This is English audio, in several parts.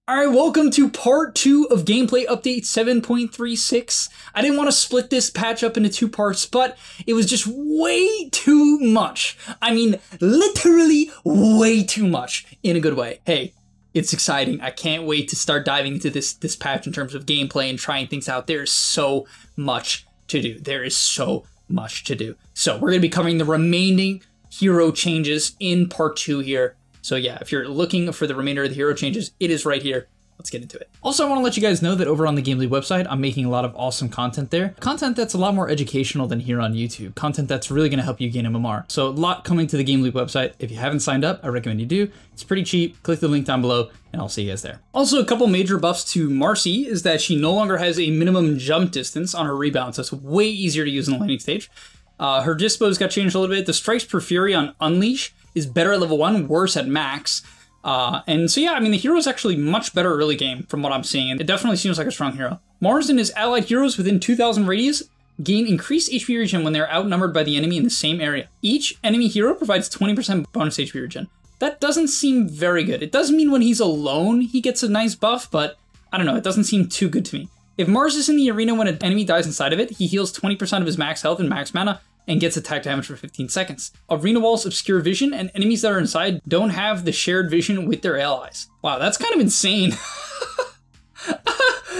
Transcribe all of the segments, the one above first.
Alright, welcome to part 2 of gameplay update 7.36. I didn't want to split this patch up into 2 parts, but it was just way too much. I mean, literally way too much in a good way. Hey, it's exciting. I can't wait to start diving into this patch in terms of gameplay and trying things out. There's so much to do. There is so much to do. So we're going to be covering the remaining hero changes in part 2 here. So yeah, if you're looking for the remainder of the hero changes, it is right here. Let's get into it. Also, I want to let you guys know that over on the GameLeap website, I'm making a lot of awesome content there. Content that's a lot more educational than here on YouTube. Content that's really going to help you gain MMR. So a lot coming to the GameLeap website. If you haven't signed up, I recommend you do. It's pretty cheap. Click the link down below and I'll see you guys there. Also, a couple major buffs to Marcy is that she no longer has a minimum jump distance on her rebound. So it's way easier to use in the laning stage. Her dispos got changed a little bit. The strikes per fury on Unleash is better at level 1, worse at max. And so yeah, I mean, the hero is actually much better early game from what I'm seeing, and it definitely seems like a strong hero. Mars and his allied heroes within 2,000 radius gain increased HP regen when they're outnumbered by the enemy in the same area. Each enemy hero provides 20% bonus HP regen. That doesn't seem very good. It does mean when he's alone, he gets a nice buff, but I don't know, it doesn't seem too good to me. If Mars is in the arena when an enemy dies inside of it, he heals 20% of his max health and max mana, and gets attack damage for 15 seconds. Arena walls obscure vision, and enemies that are inside don't have the shared vision with their allies. Wow, that's kind of insane.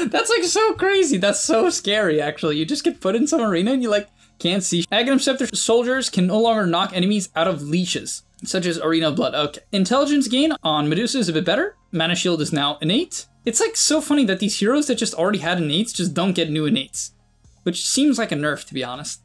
That's like so crazy. That's so scary, actually. You just get put in some arena and you like can't see. Aghanim Scepter soldiers can no longer knock enemies out of leashes, such as Arena of Blood. Okay. Intelligence gain on Medusa is a bit better. Mana Shield is now innate. It's like so funny that these heroes that just already had innates just don't get new innates, which seems like a nerf, to be honest.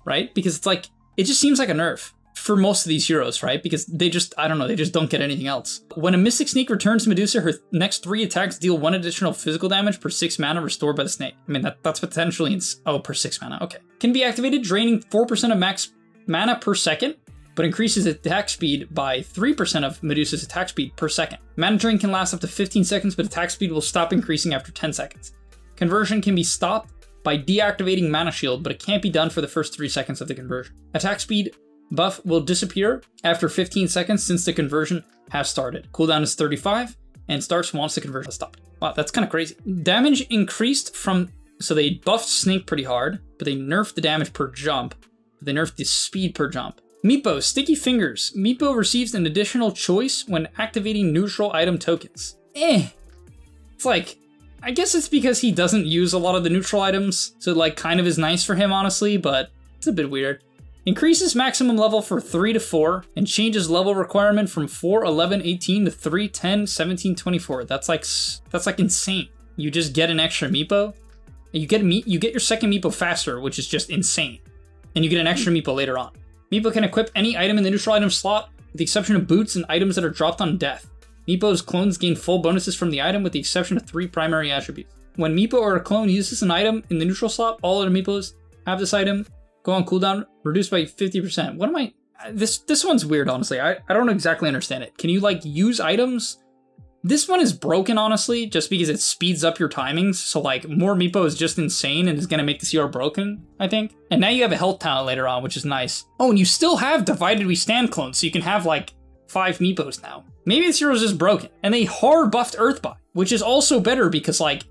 Right? Because it's like, it just seems like a nerf for most of these heroes, right? Because they just, I don't know, they just don't get anything else. When a Mystic Snake returns to Medusa, her next 3 attacks deal 1 additional physical damage per 6 mana restored by the snake. I mean, that's potentially, per 6 mana, okay. Can be activated, draining 4% of max mana per second, but increases attack speed by 3% of Medusa's attack speed per second. Mana drain can last up to 15 seconds, but attack speed will stop increasing after 10 seconds. Conversion can be stopped by deactivating Mana Shield, but it can't be done for the first 3 seconds of the conversion. Attack speed buff will disappear after 15 seconds since the conversion has started. Cooldown is 35 and starts once the conversion has stopped. Wow, that's kind of crazy. Damage increased from, so they buffed Snake pretty hard, but they nerfed the damage per jump. They nerfed the speed per jump. Meepo, Sticky Fingers. Meepo receives an additional choice when activating neutral item tokens. It's like, I guess it's because he doesn't use a lot of the neutral items, so like kind of is nice for him, honestly, but it's a bit weird. Increases maximum level for 3 to 4, and changes level requirement from 4, 11, 18 to 3, 10, 17, 24. That's like insane. You just get an extra Meepo, and you get your second Meepo faster, which is just insane. And you get an extra Meepo later on. Meepo can equip any item in the neutral item slot, with the exception of boots and items that are dropped on death. Meepo's clones gain full bonuses from the item with the exception of 3 primary attributes. When Meepo or a clone uses an item in the neutral slot, all other Meepos have this item go on cooldown, reduced by 50%. What am I... This one's weird, honestly. I don't exactly understand it. Can you, like, use items? This one is broken, honestly, just because it speeds up your timings. So, like, more Meepo is just insane and is going to make the CR broken, I think. And now you have a health talent later on, which is nice. Oh, and you still have Divided We Stand clones, so you can have, like, 5 Meepos now. Maybe this hero's just broken. And they hard buffed Earthbind, which is also better because, like,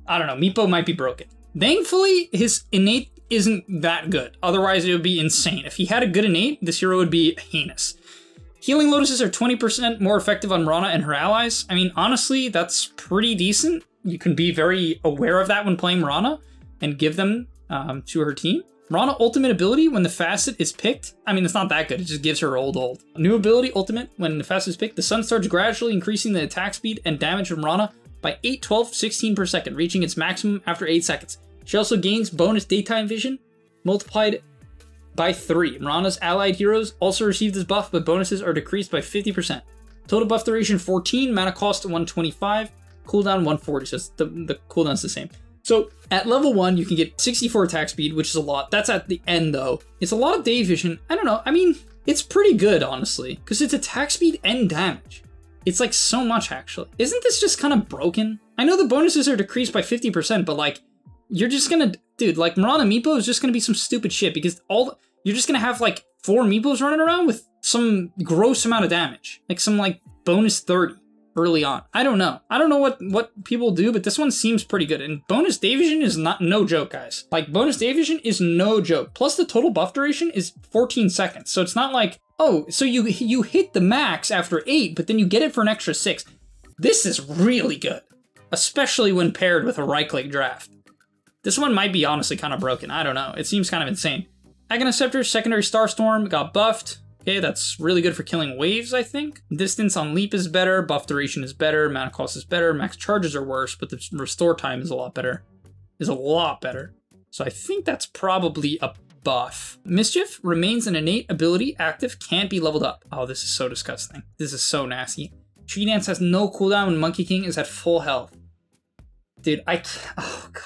I don't know, Meepo might be broken. Thankfully, his innate isn't that good. Otherwise, it would be insane. If he had a good innate, this hero would be heinous. Healing Lotuses are 20% more effective on Rana and her allies. I mean, honestly, that's pretty decent. You can be very aware of that when playing Rana and give them to her team. Rana ultimate ability when the facet is picked. I mean, it's not that good. It just gives her old. New ability ultimate when the facet is picked. The sun starts gradually increasing the attack speed and damage from Rana by 8, 12, 16 per second, reaching its maximum after 8 seconds. She also gains bonus daytime vision multiplied by 3. Rana's allied heroes also receive this buff, but bonuses are decreased by 50%. Total buff duration 14, mana cost 125, cooldown 140. So the cooldown's the same. So at level 1, you can get 64 attack speed, which is a lot. That's at the end, though. It's a lot of day vision. I don't know. I mean, it's pretty good, honestly, because it's attack speed and damage. It's like so much, actually. Isn't this just kind of broken? I know the bonuses are decreased by 50%, but like, you're just gonna, dude, like Mirana Meepo is just gonna be some stupid shit because you're just gonna have like 4 Meepos running around with some gross amount of damage, like some like bonus 30. early on. I don't know. I don't know what people do, but this one seems pretty good. And bonus day vision is no joke, guys. Like, bonus day vision is no joke. Plus the total buff duration is 14 seconds. So it's not like, oh, so you hit the max after 8, but then you get it for an extra 6. This is really good, especially when paired with a right-click draft. This one might be honestly kind of broken. I don't know. It seems kind of insane. Aghanim Scepter, Secondary Starstorm got buffed. Okay, that's really good for killing waves, I think. Distance on leap is better, buff duration is better, mana cost is better, max charges are worse, but the restore time is a lot better. So I think that's probably a buff. Mischief remains an innate ability, active, can't be leveled up. Oh, this is so disgusting. This is so nasty. Tree Dance has no cooldown and Monkey King is at full health. Dude, oh god.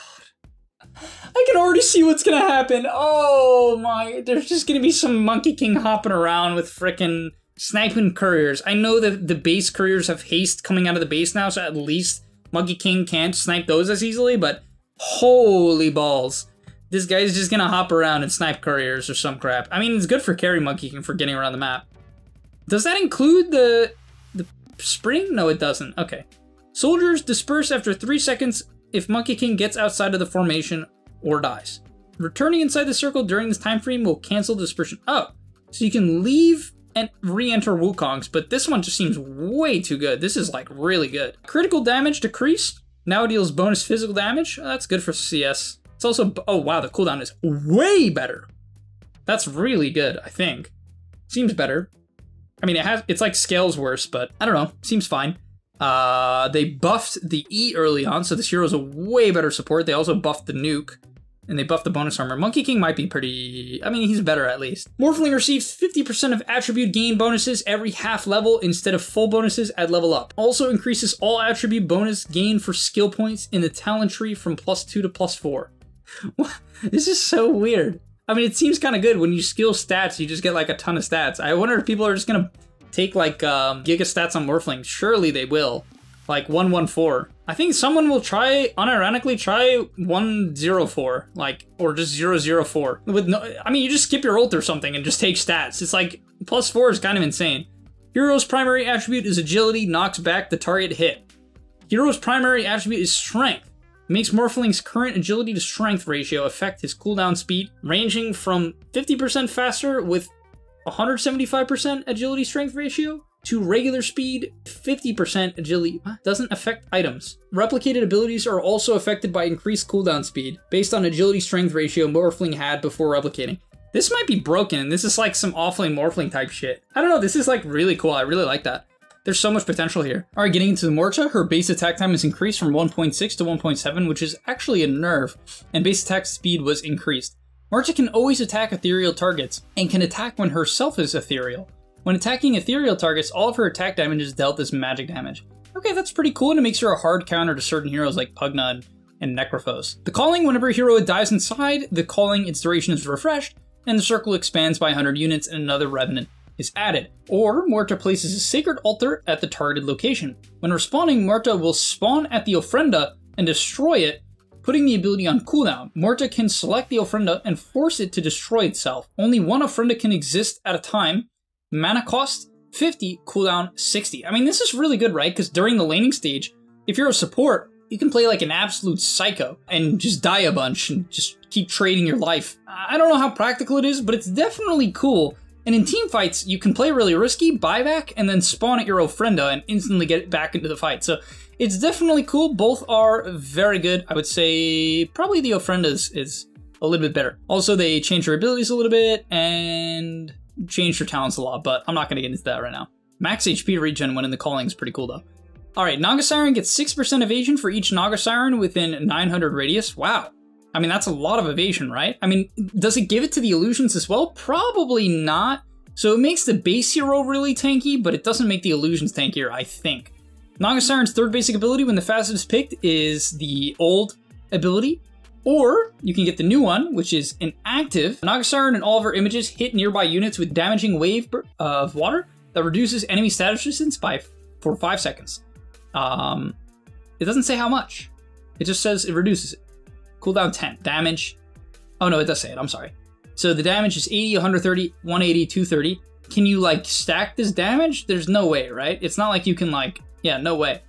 I can already see what's gonna happen. Oh my, there's just gonna be some Monkey King hopping around with frickin' sniping couriers. I know that the base couriers have haste coming out of the base now, so at least Monkey King can't snipe those as easily, but holy balls. This guy's just gonna hop around and snipe couriers or some crap. I mean, it's good for carry Monkey King for getting around the map. Does that include the spring? No, it doesn't. Okay. Soldiers disperse after 3 seconds if Monkey King gets outside of the formation or dies. Returning inside the circle during this time frame will cancel dispersion. Oh, so you can leave and re-enter Wukong's, but this one just seems way too good. This is like really good. Critical damage decreased. Now it deals bonus physical damage. Oh, that's good for CS. It's also, oh wow, the cooldown is way better. That's really good, I think. Seems better. I mean, it's like scales worse, but I don't know, seems fine. They buffed the E early on, so this hero's a way better support. They also buffed the nuke, and they buffed the bonus armor. Monkey King might be pretty, I mean, he's better at least. Morphling receives 50% of attribute gain bonuses every half level instead of full bonuses at level up. Also increases all attribute bonus gain for skill points in the talent tree from +2 to +4. This is so weird. I mean, it seems kind of good when you skill stats, you just get like a ton of stats. I wonder if people are just gonna take like giga stats on Morphling. Surely they will. Like 114. I think someone will try, unironically try 104, like, or just 004. With no, I mean, you just skip your ult or something and just take stats. It's like +4 is kind of insane. Hero's primary attribute is agility, knocks back the target hit. Hero's primary attribute is strength. Makes Morphling's current agility to strength ratio affect his cooldown speed, ranging from 50% faster with 175% agility strength ratio to regular speed 50% agility. Doesn't affect items. Replicated abilities are also affected by increased cooldown speed based on agility strength ratio Morphling had before replicating. This might be broken. This is like some offlane Morphling type shit. I don't know. This is like really cool. I really like that. There's so much potential here. All right, getting into the Morcha, her base attack time is increased from 1.6 to 1.7, which is actually a nerf, and base attack speed was increased. Morcha can always attack ethereal targets, and can attack when herself is ethereal. When attacking ethereal targets, all of her attack damage is dealt as magic damage. Okay, that's pretty cool, and it makes her a hard counter to certain heroes like Pugna and Necrophos. The calling, whenever a hero dies inside, the calling, its duration is refreshed, and the circle expands by 100 units, and another Revenant is added. Or Morta places a sacred altar at the targeted location. When respawning, Morta will spawn at the Ofrenda and destroy it, putting the ability on cooldown. Morta can select the Ofrenda and force it to destroy itself. Only one Ofrenda can exist at a time. Mana cost 50, cooldown 60. I mean, this is really good, right? Because during the laning stage, if you're a support, you can play like an absolute psycho and just die a bunch and just keep trading your life. I don't know how practical it is, but it's definitely cool. And in team fights, you can play really risky, buyback, and then spawn at your Ofrenda and instantly get back into the fight. So it's definitely cool. Both are very good. I would say probably the Ofrenda is a little bit better. Also, they changed her abilities a little bit and changed her talents a lot, but I'm not going to get into that right now. Max HP regen when in the calling is pretty cool though. All right, Naga Siren gets 6% evasion for each Naga Siren within 900 radius. Wow. I mean, that's a lot of evasion, right? I mean, does it give it to the illusions as well? Probably not. So it makes the base hero really tanky, but it doesn't make the illusions tankier, I think. Naga Siren's third basic ability when the fastest is picked is the old ability. Or you can get the new one, which is an active. Naga Siren and all of her images hit nearby units with damaging wave of water that reduces enemy status resistance for 5 seconds. It doesn't say how much. It just says it reduces it. Cooldown 10. Damage. Oh no, it does say it. I'm sorry. So the damage is 80, 130, 180, 230. Can you like stack this damage? There's no way, right? It's not like you can like Yeah, no way.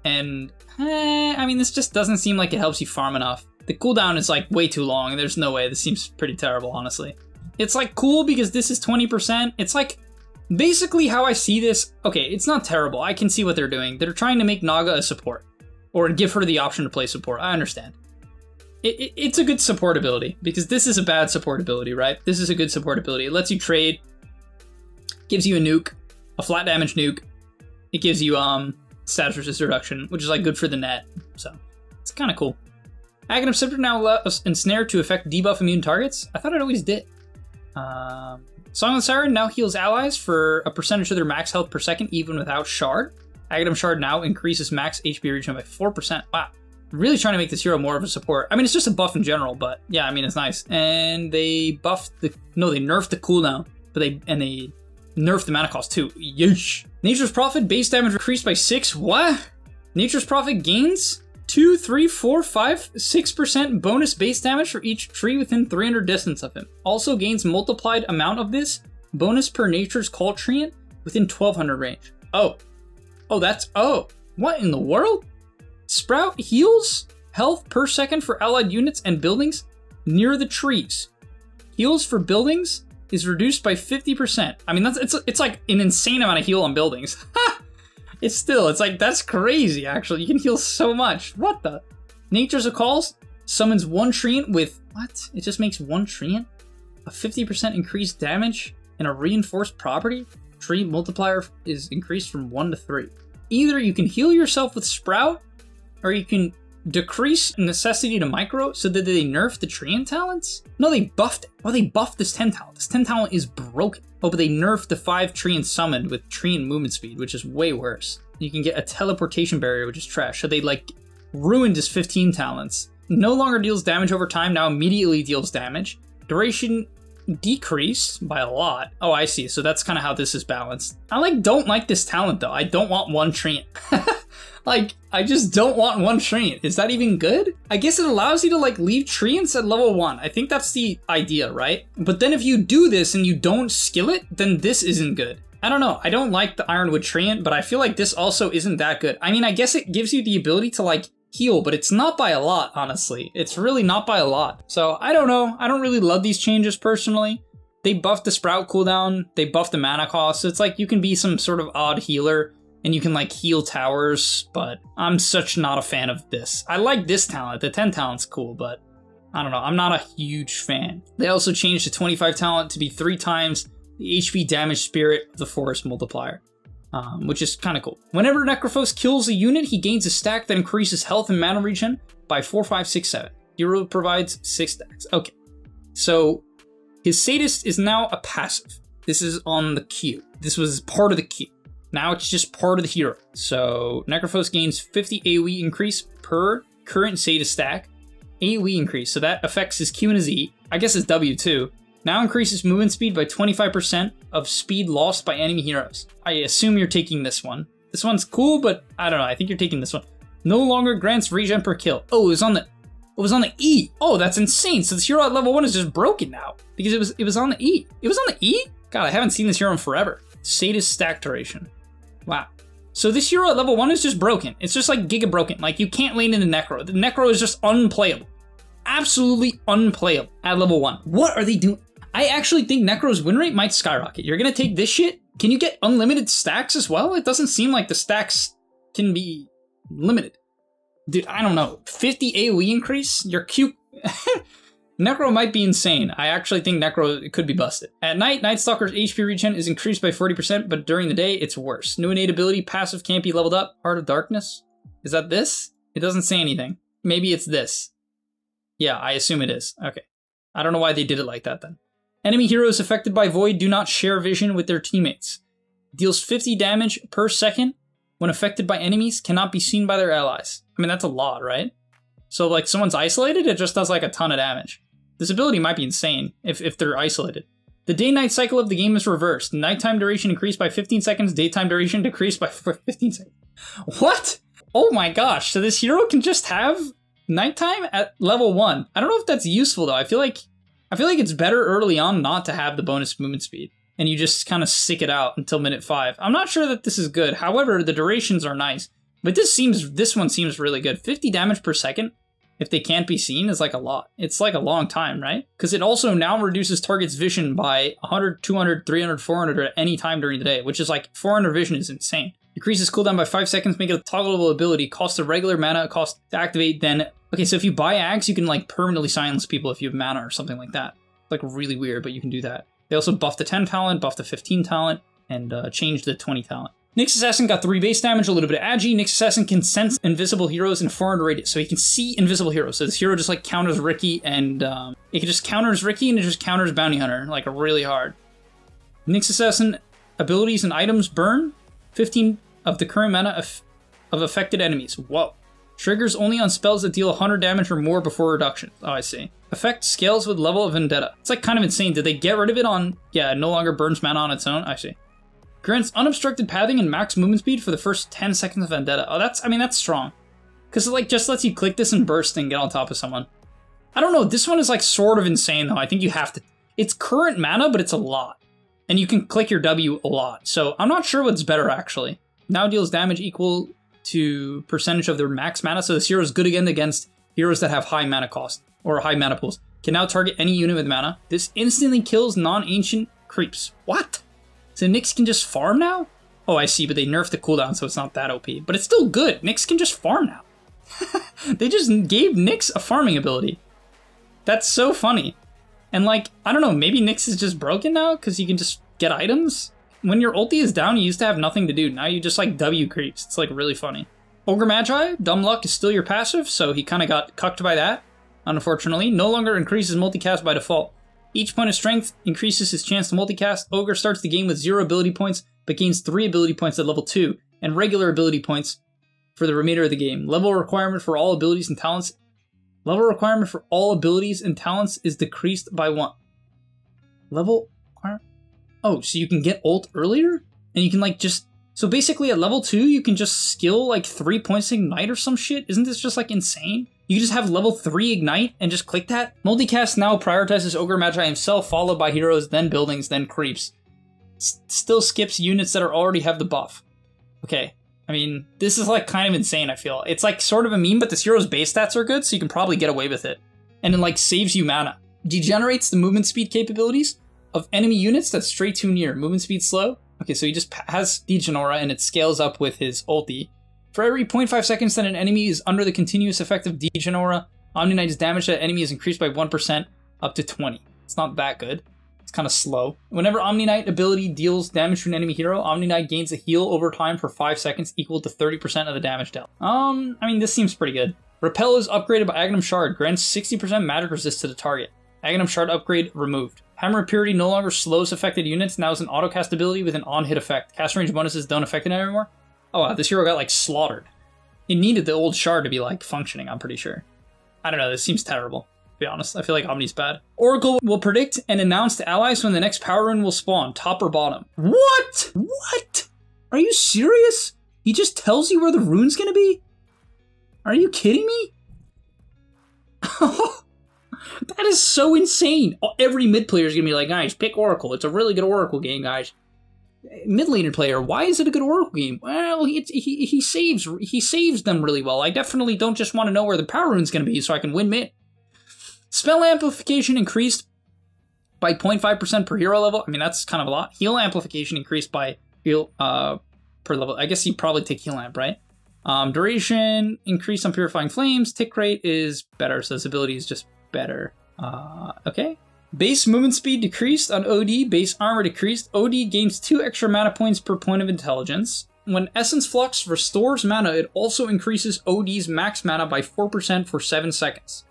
And, I mean, this just doesn't seem like it helps you farm enough. The cooldown is like way too long, and there's no way. This seems pretty terrible, honestly. It's like cool because this is 20%. It's like basically how I see this. Okay, it's not terrible. I can see what they're doing. They're trying to make Naga a support or give her the option to play support. I understand. It's a good support ability because this is a bad support ability, right? This is a good support ability. It lets you trade, gives you a nuke, a flat damage nuke. It gives you status resist reduction, which is like good for the net. So it's kind of cool. Aghanim Scepter now allows Ensnare to affect debuff immune targets. I thought it always did. Song of the Siren now heals allies for a percentage of their max health per second, even without Shard. Aghanim Shard now increases max HP regen by 4%. Wow. Really trying to make this hero more of a support. I mean, it's just a buff in general, but yeah, I mean, it's nice. And they buffed they nerfed the cooldown, but they nerfed the mana cost too. Yeesh. Nature's Prophet base damage increased by 6. What? Nature's Prophet gains 2, 3, 4, 5, 6% bonus base damage for each tree within 300 distance of him. Also gains multiplied amount of this bonus per Nature's Call Treant within 1200 range. Oh, what in the world? Sprout heals health per second for allied units and buildings near the trees. Heals for buildings is reduced by 50%. I mean, it's like an insane amount of heal on buildings. It's like, that's crazy, actually. You can heal so much. What the? Nature's Calls summons one treant with, what? It just makes one treant? A 50% increased damage and a reinforced property? Tree multiplier is increased from 1 to 3. Either you can heal yourself with Sprout, or you can decrease necessity to micro. So did they nerf the treant talents? No, they buffed it. Oh, they buffed this 10 talent. This 10 talent is broken. Oh, but they nerfed the 5 treant summoned with treant movement speed, which is way worse. You can get a teleportation barrier, which is trash. So they like ruined his 15 talents. No longer deals damage over time, now immediately deals damage. Duration decreased by a lot. Oh, I see. So that's kind of how this is balanced. I don't like this talent though. I don't want one treant. Like, I just don't want one treant. Is that even good? I guess it allows you to like leave treants at level 1. I think that's the idea, right? But then if you do this and you don't skill it, then this isn't good. I don't know. I don't like the Ironwood treant, but I feel like this also isn't that good. I mean, I guess it gives you the ability to like heal, but it's not by a lot, honestly. It's really not by a lot. So I don't know. I don't really love these changes personally. They buffed the Sprout cooldown. They buffed the mana cost. So it's like you can be some sort of odd healer and you can like heal towers, but I'm such not a fan of this. I like this talent. The 10 talent's cool, but I don't know. I'm not a huge fan. They also changed the 25 talent to be 3 times the HP damage spirit of the forest multiplier, which is kind of cool. Whenever Necrophos kills a unit, he gains a stack that increases health and mana regen by 4, 5, 6, 7. Hero provides 6 stacks. Okay, so his Sadist is now a passive. This is on the queue. This was part of the queue. Now it's just part of the hero. So Necrophos gains 50 AoE increase per current Sadist stack. AoE increase, so that affects his Q and his E. I guess his W too. Now increases movement speed by 25% of speed lost by enemy heroes. I assume you're taking this one. This one's cool, but I don't know. I think you're taking this one. No longer grants regen per kill. Oh, it was on the E. Oh, that's insane. So this hero at level 1 is just broken now because it was on the E. It was on the E? God, I haven't seen this hero in forever. Sadist stack duration. Wow. So this hero at level 1 is just broken. It's just like giga broken. Like you can't lane into Necro. The Necro is just unplayable. Absolutely unplayable at level 1. What are they doing? I actually think Necro's win rate might skyrocket. You're gonna take this shit? Can you get unlimited stacks as well? It doesn't seem like the stacks can be limited. Dude, I don't know. 50 AoE increase? You're cute. Necro might be insane. I actually think Necro could be busted. At night, Night Stalker's HP regen is increased by 40%, but during the day, it's worse. New innate ability, passive can't be leveled up. Heart of Darkness? Is that this? It doesn't say anything. Maybe it's this. Yeah, I assume it is. Okay. I don't know why they did it like that then. Enemy heroes affected by Void do not share vision with their teammates. Deals 50 damage per second when affected by enemies, cannot be seen by their allies. I mean, that's a lot, right? So like someone's isolated, it just does like a ton of damage. This ability might be insane if they're isolated. The day-night cycle of the game is reversed. Nighttime duration increased by 15 seconds, daytime duration decreased by 15 seconds. What? Oh my gosh, so this hero can just have nighttime at level 1. I don't know if that's useful though. I feel like it's better early on not to have the bonus movement speed. and you just kind of stick it out until minute 5. I'm not sure that this is good. However, the durations are nice. But this one seems really good. 50 damage per second, if they can't be seen, is like a lot. It's like a long time, right? Because it also now reduces target's vision by 100, 200, 300, 400 at any time during the day, which is like 400 vision is insane. Decreases cooldown by 5 seconds, make it a toggleable ability. Cost a regular mana, cost to activate, then... Okay, so if you buy Ags, you can like permanently silence people if you have mana or something like that. It's like really weird, but you can do that. They also buffed the 10 talent, buffed the 15 talent, and changed the 20 talent. Nyx Assassin got 3 base damage, a little bit of agi. Nyx Assassin can sense invisible heroes in 400 radius, so he can see invisible heroes. So this hero just like counters Ricky, and it can just counters Ricky, and it just counters Bounty Hunter, like really hard. Nyx Assassin abilities and items burn 15 of the current mana of affected enemies. Whoa. Triggers only on spells that deal 100 damage or more before reduction. Oh, I see. Effect scales with level of Vendetta. It's like kind of insane. Did they get rid of it on... Yeah, it no longer burns mana on its own. I see. Grants unobstructed pathing and max movement speed for the first 10 seconds of Vendetta. Oh, that's strong. Because it like just lets you click this and burst and get on top of someone. I don't know. This one is like sort of insane though. I think you have to... It's current mana, but it's a lot. And you can click your W a lot. So I'm not sure what's better actually. Now deals damage equal to percentage of their max mana, so this hero is good again against heroes that have high mana cost or high mana pools. Can now target any unit with mana. This instantly kills non-ancient creeps. What? So Nyx can just farm now? Oh, I see, but they nerfed the cooldown, so it's not that OP. But it's still good. Nyx can just farm now. They just gave Nyx a farming ability. That's so funny. And like, I don't know, maybe Nyx is just broken now because you can just get items? When your ulti is down, you used to have nothing to do. Now you just like W creeps. It's like really funny. Ogre Magi, Dumb Luck is still your passive, so he kind of got cucked by that, unfortunately. No longer increases multicast by default. Each point of strength increases his chance to multicast. Ogre starts the game with 0 ability points, but gains 3 ability points at level 2, and regular ability points for the remainder of the game. Level requirement for all abilities and talents. Level requirement for all abilities and talents is decreased by 1. Level requirement? Oh, so you can get ult earlier? And you can like just... So basically at level 2, you can just skill like 3 points to ignite or some shit? Isn't this just like insane? You just have level 3 ignite and just click that? Multicast now prioritizes Ogre Magi himself, followed by heroes, then buildings, then creeps. Still skips units that already have the buff. Okay, I mean, this is like kind of insane, I feel. It's like sort of a meme, but this hero's base stats are good, so you can probably get away with it. And it like saves you mana. Degenerates the movement speed capabilities of enemy units that stray too near. Movement speed slow. Okay, so he just has Degenora and it scales up with his ulti. For every 0.5 seconds that an enemy is under the continuous effect of Degenora, Omni Knight's damage to that enemy is increased by 1% up to 20. It's not that good. It's kind of slow. Whenever Omni Knight ability deals damage to an enemy hero, Omni Knight gains a heal over time for 5 seconds equal to 30% of the damage dealt. I mean, this seems pretty good. Repel is upgraded by Aghanim Shard. Grants 60% magic resist to the target. Aghanim Shard upgrade removed. Hammer of Purity no longer slows affected units, now is an auto-cast ability with an on-hit effect. Cast range bonuses don't affect it anymore. Oh wow, this hero got like slaughtered. It needed the old shard to be like functioning, I'm pretty sure. I don't know, this seems terrible, to be honest. I feel like Omni's bad. Oracle will predict and announce to allies when the next power rune will spawn, top or bottom. What? What? Are you serious? He just tells you where the rune's gonna be? Are you kidding me? That is so insane. Every mid player is going to be like, guys, pick Oracle. It's a really good Oracle game, guys. Mid laner player, why is it a good Oracle game? Well, he saves them really well. I definitely don't just want to know where the power rune's going to be so I can win mid. Spell amplification increased by 0.5% per hero level. I mean, that's kind of a lot. Heal amplification increased by heal per level. I guess you probably take heal amp, right? Duration increased on Purifying Flames. Tick rate is better, so this ability is just better. Okay. Base movement speed decreased on OD. Base armor decreased. OD gains 2 extra mana points per point of intelligence. When Essence Flux restores mana, it also increases OD's max mana by 4% for 7 seconds.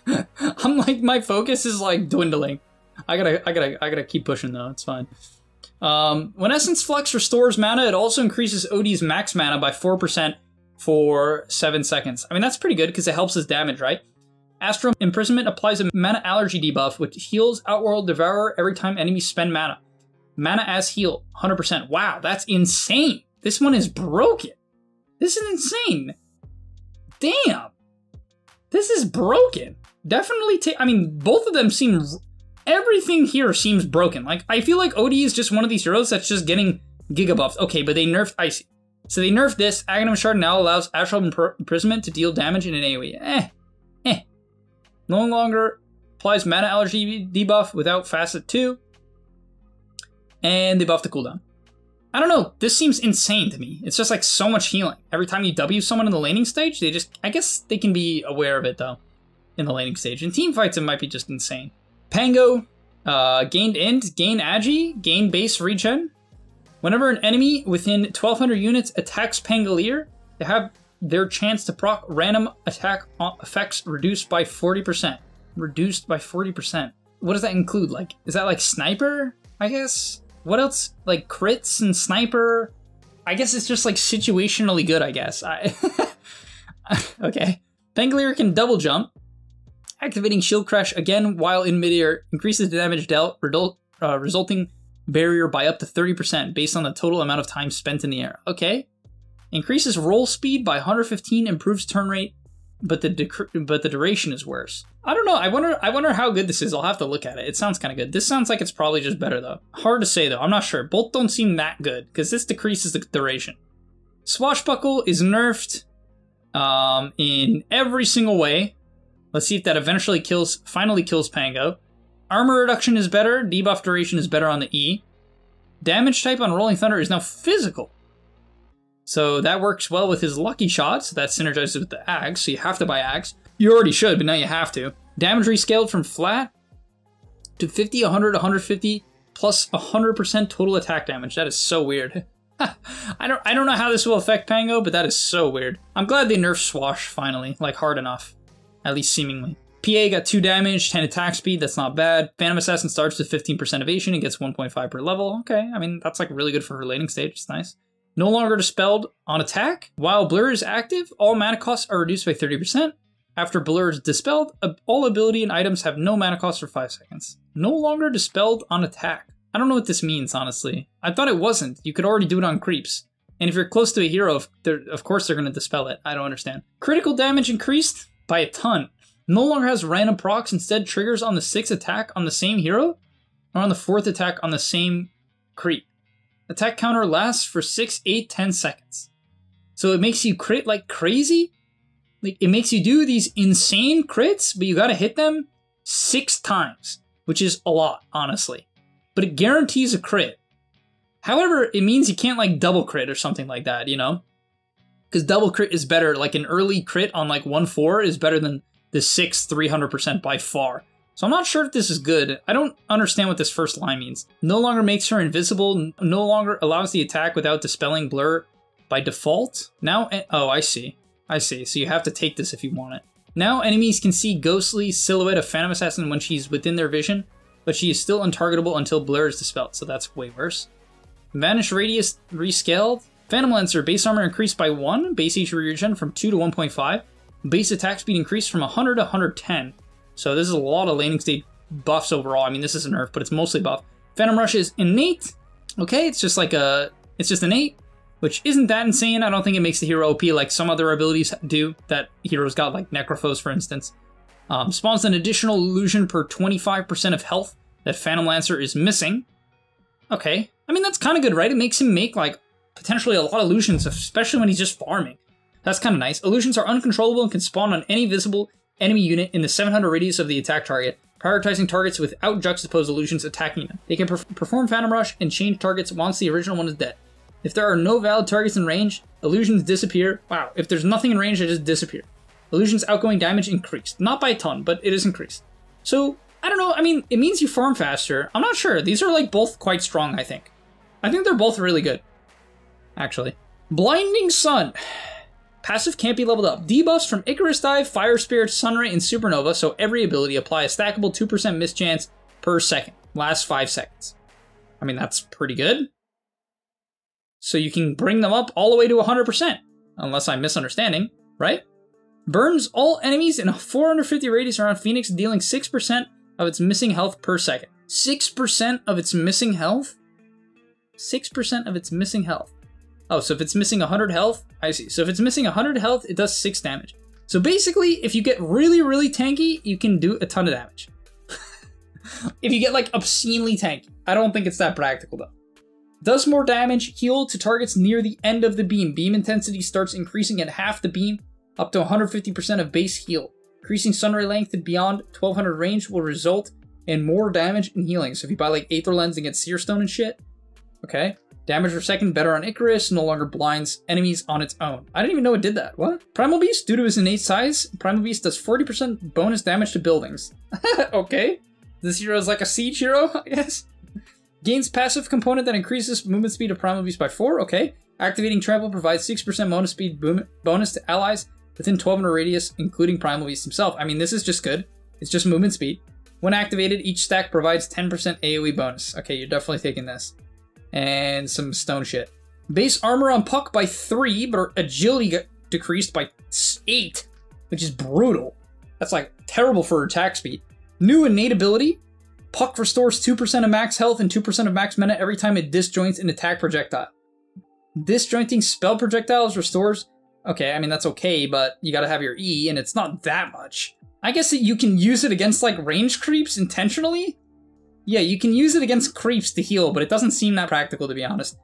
I'm like, my focus is like dwindling. I gotta keep pushing though. It's fine. When Essence Flux restores mana, it also increases OD's max mana by 4% for 7 seconds. I mean, that's pretty good because it helps his damage, right? Astral Imprisonment applies a mana allergy debuff, which heals Outworld Devourer every time enemies spend mana. Mana as heal, 100%. Wow, that's insane. This one is broken. This is insane. Damn. This is broken. Definitely I mean, both of them seem everything here seems broken. Like, I feel like OD is just one of these heroes that's just getting giga buffs. Okay, but they nerfed Icy. So they nerfed this. Aghanim Shard now allows Astral Imprisonment to deal damage in an AoE. No longer applies mana allergy debuff without Facet 2. And they buffed the cooldown. I don't know, this seems insane to me. It's just like so much healing. Every time you W someone in the laning stage, they just, I guess they can be aware of it though, in the laning stage. In team fights, it might be just insane. Pango, gained Int, gain Agi, gain base regen. Whenever an enemy within 1200 units attacks Pangolier, they have their chance to proc random attack effects reduced by 40%. Reduced by 40%. What does that include? Like, is that like sniper, I guess? What else? Like crits and sniper? I guess it's just like situationally good, I guess. Okay. Pangolier can double jump. Activating Shield Crash again while in midair increases the damage dealt, resulting barrier by up to 30% based on the total amount of time spent in the air. Okay. Increases roll speed by 115, improves turn rate, but the duration is worse. I don't know. I wonder how good this is. I'll have to look at it. It sounds kind of good. This sounds like it's probably just better though. Hard to say though. I'm not sure. Both don't seem that good because this decreases the duration. Swashbuckle is nerfed in every single way. Let's see if that finally kills Pango. Armor reduction is better. Debuff duration is better on the E. Damage type on Rolling Thunder is now physical. So that works well with his Lucky Shot, so that synergizes with the Axe, so you have to buy Axe. You already should, but now you have to. Damage rescaled from flat to 50, 100, 150, plus 100% total attack damage. That is so weird. I don't know how this will affect Pango, but that is so weird. I'm glad they nerfed Swash finally, like hard enough. At least seemingly. PA got 2 damage, 10 attack speed, that's not bad. Phantom Assassin starts with 15% evasion and gets 1.5 per level. Okay, I mean, that's like really good for her laning stage, it's nice. No longer dispelled on attack. While Blur is active, all mana costs are reduced by 30%. After Blur is dispelled, all ability and items have no mana cost for 5 seconds. No longer dispelled on attack. I don't know what this means, honestly. I thought it wasn't. You could already do it on creeps. And if you're close to a hero, of course they're going to dispel it. I don't understand. Critical damage increased by a ton. No longer has random procs, instead triggers on the 6th attack on the same hero, or on the 4th attack on the same creep. Attack counter lasts for 6, 8, 10 seconds. So it makes you crit like crazy. Like, it makes you do these insane crits, but you gotta hit them 6 times, which is a lot, honestly. But it guarantees a crit. However, it means you can't like double crit or something like that, you know? Because double crit is better, like an early crit on like 1-4 is better than the 6 300% by far. So I'm not sure if this is good. I don't understand what this first line means. No longer makes her invisible, no longer allows the attack without dispelling blur by default. Now, oh, I see. So you have to take this if you want it. Now enemies can see ghostly silhouette of Phantom Assassin when she's within their vision, but she is still untargetable until blur is dispelled, so that's way worse. Vanish radius rescaled. Phantom Lancer base armor increased by 1, base HP regen from 2 to 1.5. Base attack speed increased from 100 to 110. So this is a lot of laning state buffs overall. I mean, this is a nerf, but it's mostly buff. Phantom Rush is innate. Okay, it's just like it's just innate, which isn't that insane. I don't think it makes the hero OP like some other abilities do that heroes got, like Necrophos, for instance. Spawns an additional illusion per 25% of health that Phantom Lancer is missing. Okay, I mean, that's kind of good, right? It makes him make, like, potentially a lot of illusions, especially when he's just farming. That's kind of nice. Illusions are uncontrollable and can spawn on any visible enemy unit in the 700 radius of the attack target, prioritizing targets without juxtaposed illusions attacking them. They can perform Phantom Rush and change targets once the original one is dead. If there are no valid targets in range, illusions disappear. Wow, if there's nothing in range, they just disappear. Illusions outgoing damage increased. Not by a ton, but it is increased. So, I don't know, I mean, it means you farm faster. I'm not sure. These are like both quite strong, I think. I think they're both really good, actually. Blinding Sun. Passive can't be leveled up. Debuffs from Icarus Dive, Fire Spirit, Sunray, and Supernova, so every ability apply a stackable 2% miss chance per second. Lasts 5 seconds. I mean, that's pretty good. So you can bring them up all the way to 100%, unless I'm misunderstanding, right? Burns all enemies in a 450 radius around Phoenix, dealing 6% of its missing health per second. 6% of its missing health? 6% of its missing health. Oh, so if it's missing 100 health, I see. So if it's missing 100 health, it does 6 damage. So basically, if you get really, really tanky, you can do a ton of damage. If you get like obscenely tanky. I don't think it's that practical though. Does more damage, heal to targets near the end of the beam. Beam intensity starts increasing at half the beam, up to 150% of base heal. Increasing sunray length to beyond 1200 range will result in more damage and healing. So if you buy like Aether Lens and get Seer Stone and shit, okay. Damage per second better on Icarus, no longer blinds enemies on its own. I didn't even know it did that. What? Primal Beast, due to his innate size, Primal Beast does 40% bonus damage to buildings. Okay. This hero is like a siege hero, I guess. Gains passive component that increases movement speed of Primal Beast by 4. Okay. Activating Trample provides 6% bonus speed bonus to allies within 1200 radius, including Primal Beast himself. I mean, this is just good. It's just movement speed. When activated, each stack provides 10% AoE bonus. Okay, you're definitely taking this. And some stone shit. Base armor on Puck by 3, but agility got decreased by 8, which is brutal. That's like terrible for attack speed. New innate ability. Puck restores 2% of max health and 2% of max mana every time it disjoints an attack projectile. Disjointing spell projectiles restores... Okay, I mean, that's okay, but you gotta have your E, and it's not that much. I guess that you can use it against, like, range creeps intentionally? Yeah, you can use it against creeps to heal, but it doesn't seem that practical, to be honest.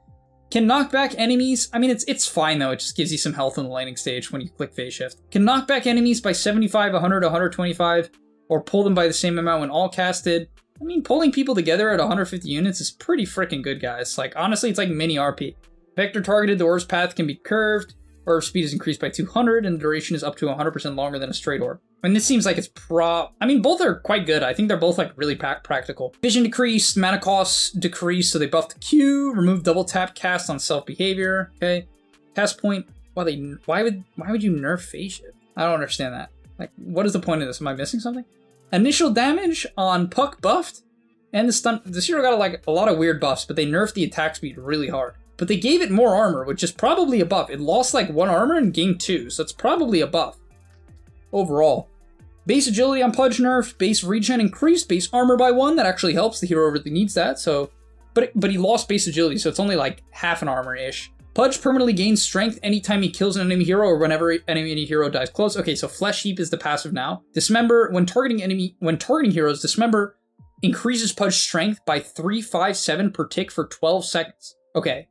Can knock back enemies... I mean, it's fine, though. It just gives you some health in the lightning stage when you click phase shift. Can knock back enemies by 75, 100, 125, or pull them by the same amount when all casted. I mean, pulling people together at 150 units is pretty freaking good, guys. Like, honestly, it's like mini RP. Vector targeted, the orb's path can be curved. Orb speed is increased by 200, and the duration is up to 100% longer than a straight orb. And this seems like it's I mean, both are quite good. I think they're both, like, really practical. Vision decreased, mana cost decreased, so they buffed the Q, remove double tap cast on self behavior, okay? Cast point, why would you nerf phase shift? I don't understand that. Like, what is the point of this? Am I missing something? Initial damage on Puck buffed, and the stun. This hero got, like, a lot of weird buffs, but they nerfed the attack speed really hard. But they gave it more armor, which is probably a buff. It lost like 1 armor and gained 2, so it's probably a buff. Overall. Base agility on Pudge nerfed, base regen increased, base armor by 1. That actually helps. The hero really needs that, so... But he lost base agility, so it's only like half an armor-ish. Pudge permanently gains strength anytime he kills an enemy hero or whenever enemy hero dies close. Okay, so Flesh Heap is the passive now. Dismember, when targeting heroes, Dismember increases Pudge strength by 357 per tick for 12 seconds. Okay.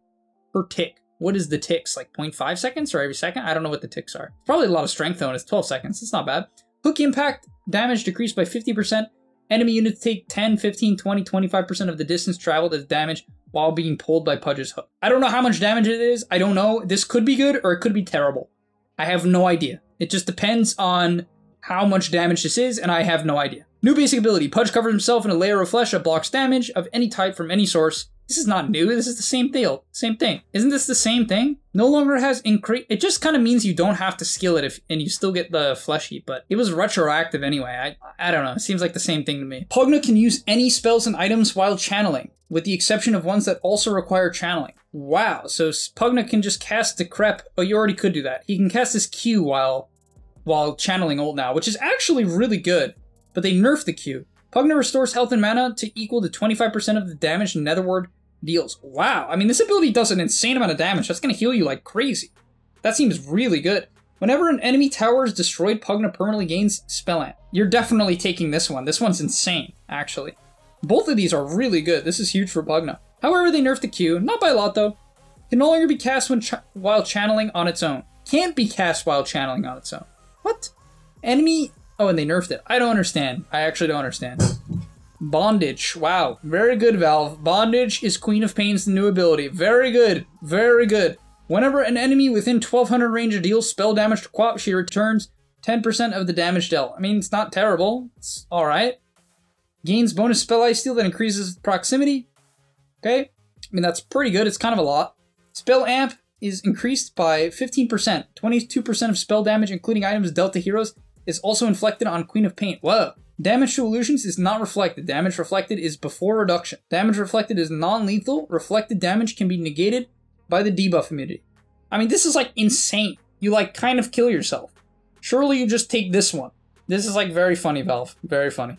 Per tick. What is the ticks? Like 0.5 seconds or every second? I don't know what the ticks are. Probably a lot of strength though, and it's 12 seconds. It's not bad. Hook impact damage decreased by 50%. Enemy units take 10, 15, 20, 25% of the distance traveled as damage while being pulled by Pudge's hook. I don't know how much damage it is. I don't know. This could be good or it could be terrible. I have no idea. It just depends on how much damage this is, and I have no idea. New basic ability. Pudge covers himself in a layer of flesh that blocks damage of any type from any source. This is not new. This is the same deal. Same thing. Isn't this the same thing? No longer has increase. It just kind of means you don't have to skill it and you still get the Flesh Heap, but it was retroactive anyway. I don't know. It seems like the same thing to me. Pugna can use any spells and items while channeling, with the exception of ones that also require channeling. Wow. So Pugna can just cast Decrep. Oh, you already could do that. He can cast his Q while channeling ult now, which is actually really good, but they nerfed the Q. Pugna restores health and mana to equal to 25% of the damage Netherward deals. Wow, I mean, this ability does an insane amount of damage. That's going to heal you like crazy. That seems really good. Whenever an enemy tower is destroyed, Pugna permanently gains Spell Amp. You're definitely taking this one. This one's insane, actually. Both of these are really good. This is huge for Pugna. However, they nerfed the Q. Not by a lot, though. Can no longer be cast while channeling on its own. Can't be cast while channeling on its own. What? Enemy... Oh, and they nerfed it. I don't understand. I actually don't understand. Bondage. Wow. Very good, Valve. Bondage is Queen of Pain's new ability. Very good. Very good. Whenever an enemy within 1200 range deals spell damage to Quap, she returns 10% of the damage dealt. I mean, it's not terrible. It's alright. Gains bonus spell ice steal that increases proximity. Okay. I mean, that's pretty good. It's kind of a lot. Spell amp is increased by 15%. 22% of spell damage, including items dealt to heroes, is also inflicted on Queen of Pain. Whoa. Damage to illusions is not reflected. Damage reflected is before reduction. Damage reflected is non-lethal. Reflected damage can be negated by the debuff immunity. I mean, this is like insane. You like kind of kill yourself. Surely you just take this one. This is like very funny, Valve. Very funny.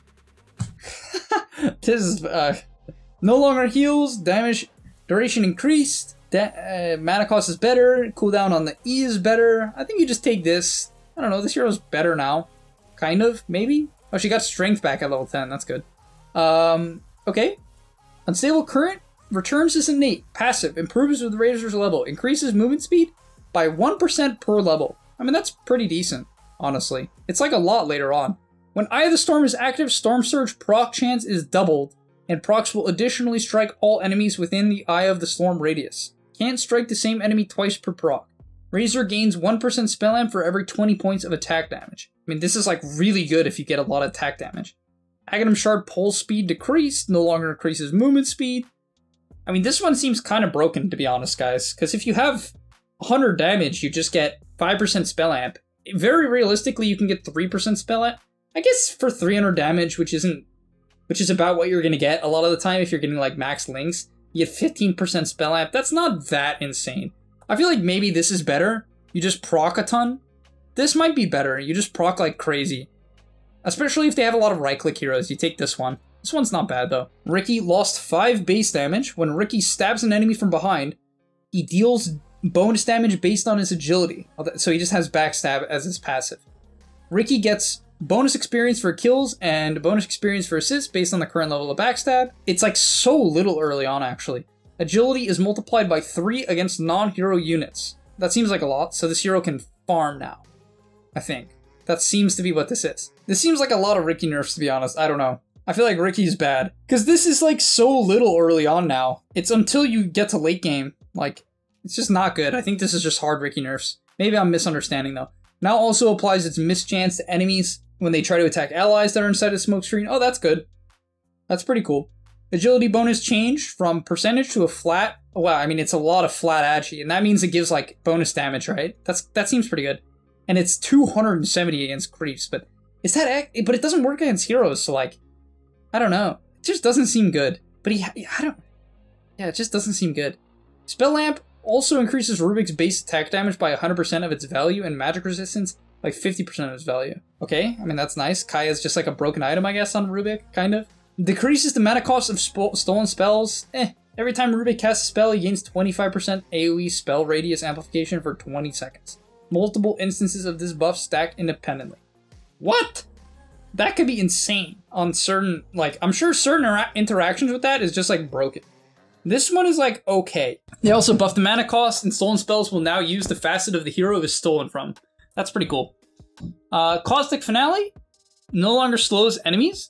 This is no longer heals. Damage duration increased. Mana cost is better. Cooldown on the E is better. I think you just take this. I don't know, this hero's better now. Kind of, maybe? Oh, she got strength back at level 10, that's good. Okay. Unstable current returns as innate. Passive. Improves with Razor's level. Increases movement speed by 1% per level. I mean, that's pretty decent, honestly. It's like a lot later on. When Eye of the Storm is active, Storm Surge proc chance is doubled, and procs will additionally strike all enemies within the Eye of the Storm radius. Can't strike the same enemy twice per proc. Razor gains 1% spell amp for every 20 points of attack damage. I mean, this is like really good if you get a lot of attack damage. Aghanim Shard pulse speed decreased, no longer increases movement speed. I mean, this one seems kind of broken, to be honest, guys, because if you have 100 damage, you just get 5% spell amp. Very realistically, you can get 3% spell amp. I guess for 300 damage, which is about what you're going to get a lot of the time if you're getting like max links, you get 15% spell amp. That's not that insane. I feel like maybe this is better. You just proc a ton. This might be better. You just proc like crazy. Especially if they have a lot of right-click heroes. You take this one. This one's not bad though. Ricky lost 5 base damage. When Ricky stabs an enemy from behind, he deals bonus damage based on his agility. So he just has backstab as his passive. Ricky gets bonus experience for kills and bonus experience for assists based on the current level of backstab. It's like so little early on actually. Agility is multiplied by 3 against non-hero units. That seems like a lot, so this hero can farm now, I think. That seems to be what this is. This seems like a lot of Ricky nerfs, to be honest. I don't know. I feel like Ricky's bad. Because this is like so little early on now. It's until you get to late game. Like, it's just not good. I think this is just hard Ricky nerfs. Maybe I'm misunderstanding though. Now also applies its mischance to enemies when they try to attack allies that are inside a smoke screen. Oh, that's good. That's pretty cool. Agility bonus changed from percentage to a flat. Wow, I mean, it's a lot of flat agi, and that means it gives like bonus damage, right? That seems pretty good. And it's 270 against creeps, but is that? But it doesn't work against heroes, so like, I don't know. It just doesn't seem good. But yeah, it just doesn't seem good. Spell Lamp also increases Rubik's base attack damage by 100% of its value and magic resistance by 50% of its value. Okay, I mean, that's nice. Kaya's just like a broken item, I guess, on Rubik, kind of. Decreases the mana cost of stolen spells. Every time Rubik casts a spell, he gains 25% AoE spell radius amplification for 20 seconds. Multiple instances of this buff stacked independently. What? That could be insane on certain, like, I'm sure certain interactions with that is just like broken. This one is like, okay. They also buff the mana cost, and stolen spells will now use the facet of the hero it was stolen from. That's pretty cool. Caustic Finale no longer slows enemies.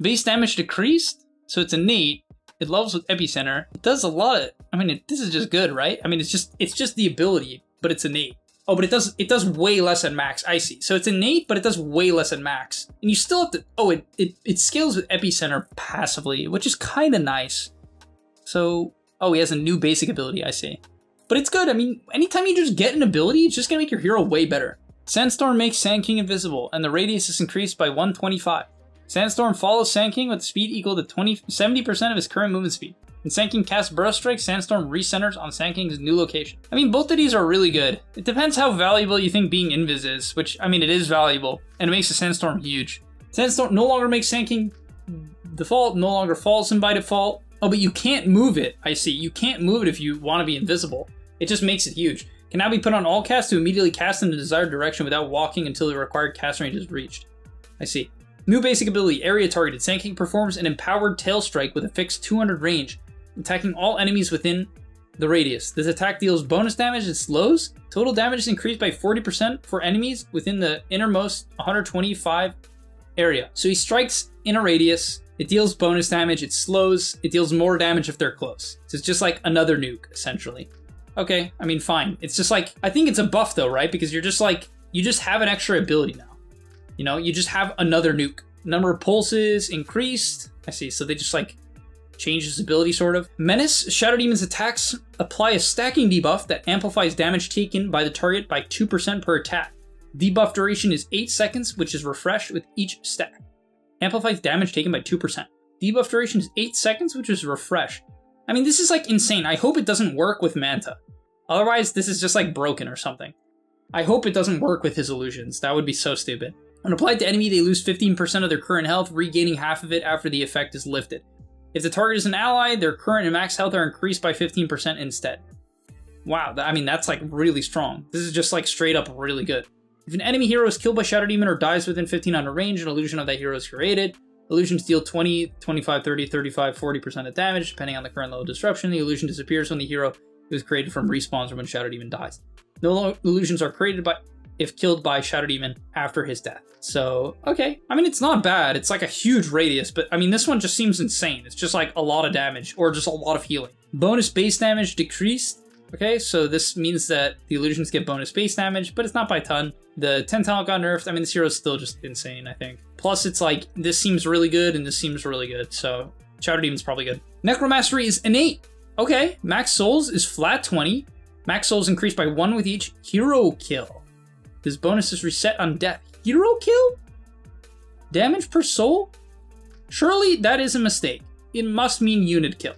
Base damage decreased, so it's innate. It levels with Epicenter. It does a lot of, I mean, this is just good, right? I mean, it's just the ability, but it's innate. Oh, but it does way less at max. I see. So it's innate, but it does way less at max. And you still have to, oh, it scales with Epicenter passively, which is kind of nice. So, oh, he has a new basic ability, I see. But it's good. I mean, anytime you just get an ability, it's just gonna make your hero way better. Sandstorm makes Sand King invisible, and the radius is increased by 125. Sandstorm follows Sand King with speed equal to 70% of his current movement speed. When Sand King casts Burrow Strike, Sandstorm recenters on Sand King's new location. I mean, both of these are really good. It depends how valuable you think being invis is, which, I mean, it is valuable, and it makes the Sandstorm huge. Sandstorm no longer makes Sand King default, no longer falls in by default. Oh, but you can't move it, I see. You can't move it if you want to be invisible. It just makes it huge. Can now be put on all casts to immediately cast in the desired direction without walking until the required cast range is reached. I see. New basic ability, Area Targeted. Sand King performs an empowered tail strike with a fixed 200 range, attacking all enemies within the radius. This attack deals bonus damage and slows. Total damage is increased by 40% for enemies within the innermost 125 area. So he strikes in a radius, it deals bonus damage, it slows, it deals more damage if they're close. So it's just like another nuke, essentially. Okay, I mean, fine. It's just like, I think it's a buff though, right? Because you're just like, you just have an extra ability now. You know, you just have another nuke. Number of pulses increased. I see, so they just like change his ability sort of. Menace, Shadow Demon's attacks apply a stacking debuff that amplifies damage taken by the target by 2% per attack. Debuff duration is 8 seconds, which is refreshed with each stack. Amplifies damage taken by 2%. Debuff duration is 8 seconds, which is refreshed. I mean, this is like insane. I hope it doesn't work with Manta. Otherwise, this is just like broken or something. I hope it doesn't work with his illusions. That would be so stupid. When applied to enemy, they lose 15% of their current health, regaining half of it after the effect is lifted. If the target is an ally, their current and max health are increased by 15% instead. Wow, I mean, that's like really strong. This is just like straight up really good. If an enemy hero is killed by Shadow Demon or dies within 1500 range, an illusion of that hero is created. Illusions deal 20, 25, 30, 35, 40% of damage, depending on the current level of disruption. The illusion disappears when the hero is created from respawns or when Shadow Demon dies. No illusions are created if killed by Shadow Demon after his death. So, okay. I mean, it's not bad. It's like a huge radius, but I mean, this one just seems insane. It's just like a lot of damage or just a lot of healing. Bonus base damage decreased. Okay, so this means that the illusions get bonus base damage, but it's not by a ton. The 10 talent got nerfed. I mean, this hero is still just insane, I think. Plus, it's like, this seems really good and this seems really good, so Shadow Demon's probably good. Necromastery is innate. Okay, max souls is flat 20. Max souls increased by 1 with each hero kill. This bonus is reset on death. Hero kill? Damage per soul? Surely that is a mistake. It must mean unit kill.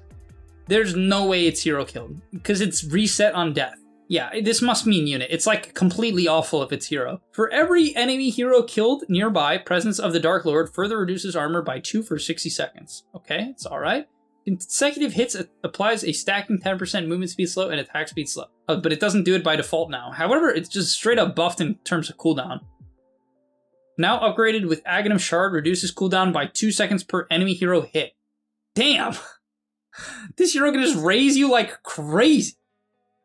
There's no way it's hero killed, because it's reset on death. Yeah, this must mean unit. It's like completely awful if it's hero. For every enemy hero killed nearby, presence of the Dark Lord further reduces armor by 2 for 60 seconds. Okay, it's alright. Consecutive hits applies a stacking 10% movement speed slow and attack speed slow. But it doesn't do it by default now. However, it's just straight up buffed in terms of cooldown. Now upgraded with Aghanim Shard, reduces cooldown by 2 seconds per enemy hero hit. Damn! This hero can just raise you like crazy.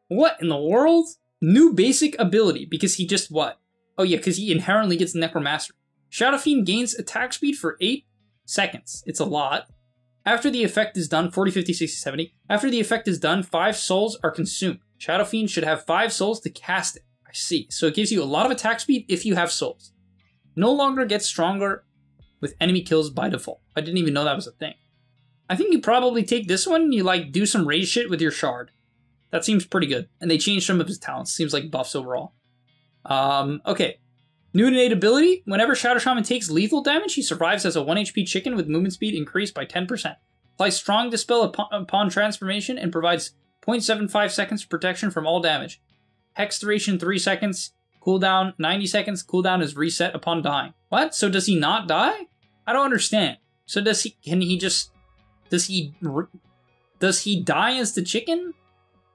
What in the world? New basic ability, because he just what? Oh yeah, because he inherently gets Necromastery. Shadow Fiend gains attack speed for 8 seconds. It's a lot. After the effect is done, 40, 50, 60, 70. After the effect is done, 5 souls are consumed. Shadow Fiend should have 5 souls to cast it. I see. So it gives you a lot of attack speed if you have souls. No longer gets stronger with enemy kills by default. I didn't even know that was a thing. I think you probably take this one and you like do some rage shit with your shard. That seems pretty good. And they changed some of his talents. Seems like buffs overall. Okay. New innate ability. Whenever Shadow Shaman takes lethal damage, he survives as a 1 HP chicken with movement speed increased by 10%. Applies Strong Dispel upon transformation and provides 0.75 seconds of protection from all damage. Hex duration 3 seconds. Cooldown 90 seconds. Cooldown is reset upon dying. What? So does he not die? I don't understand. So does he, does he die as the chicken?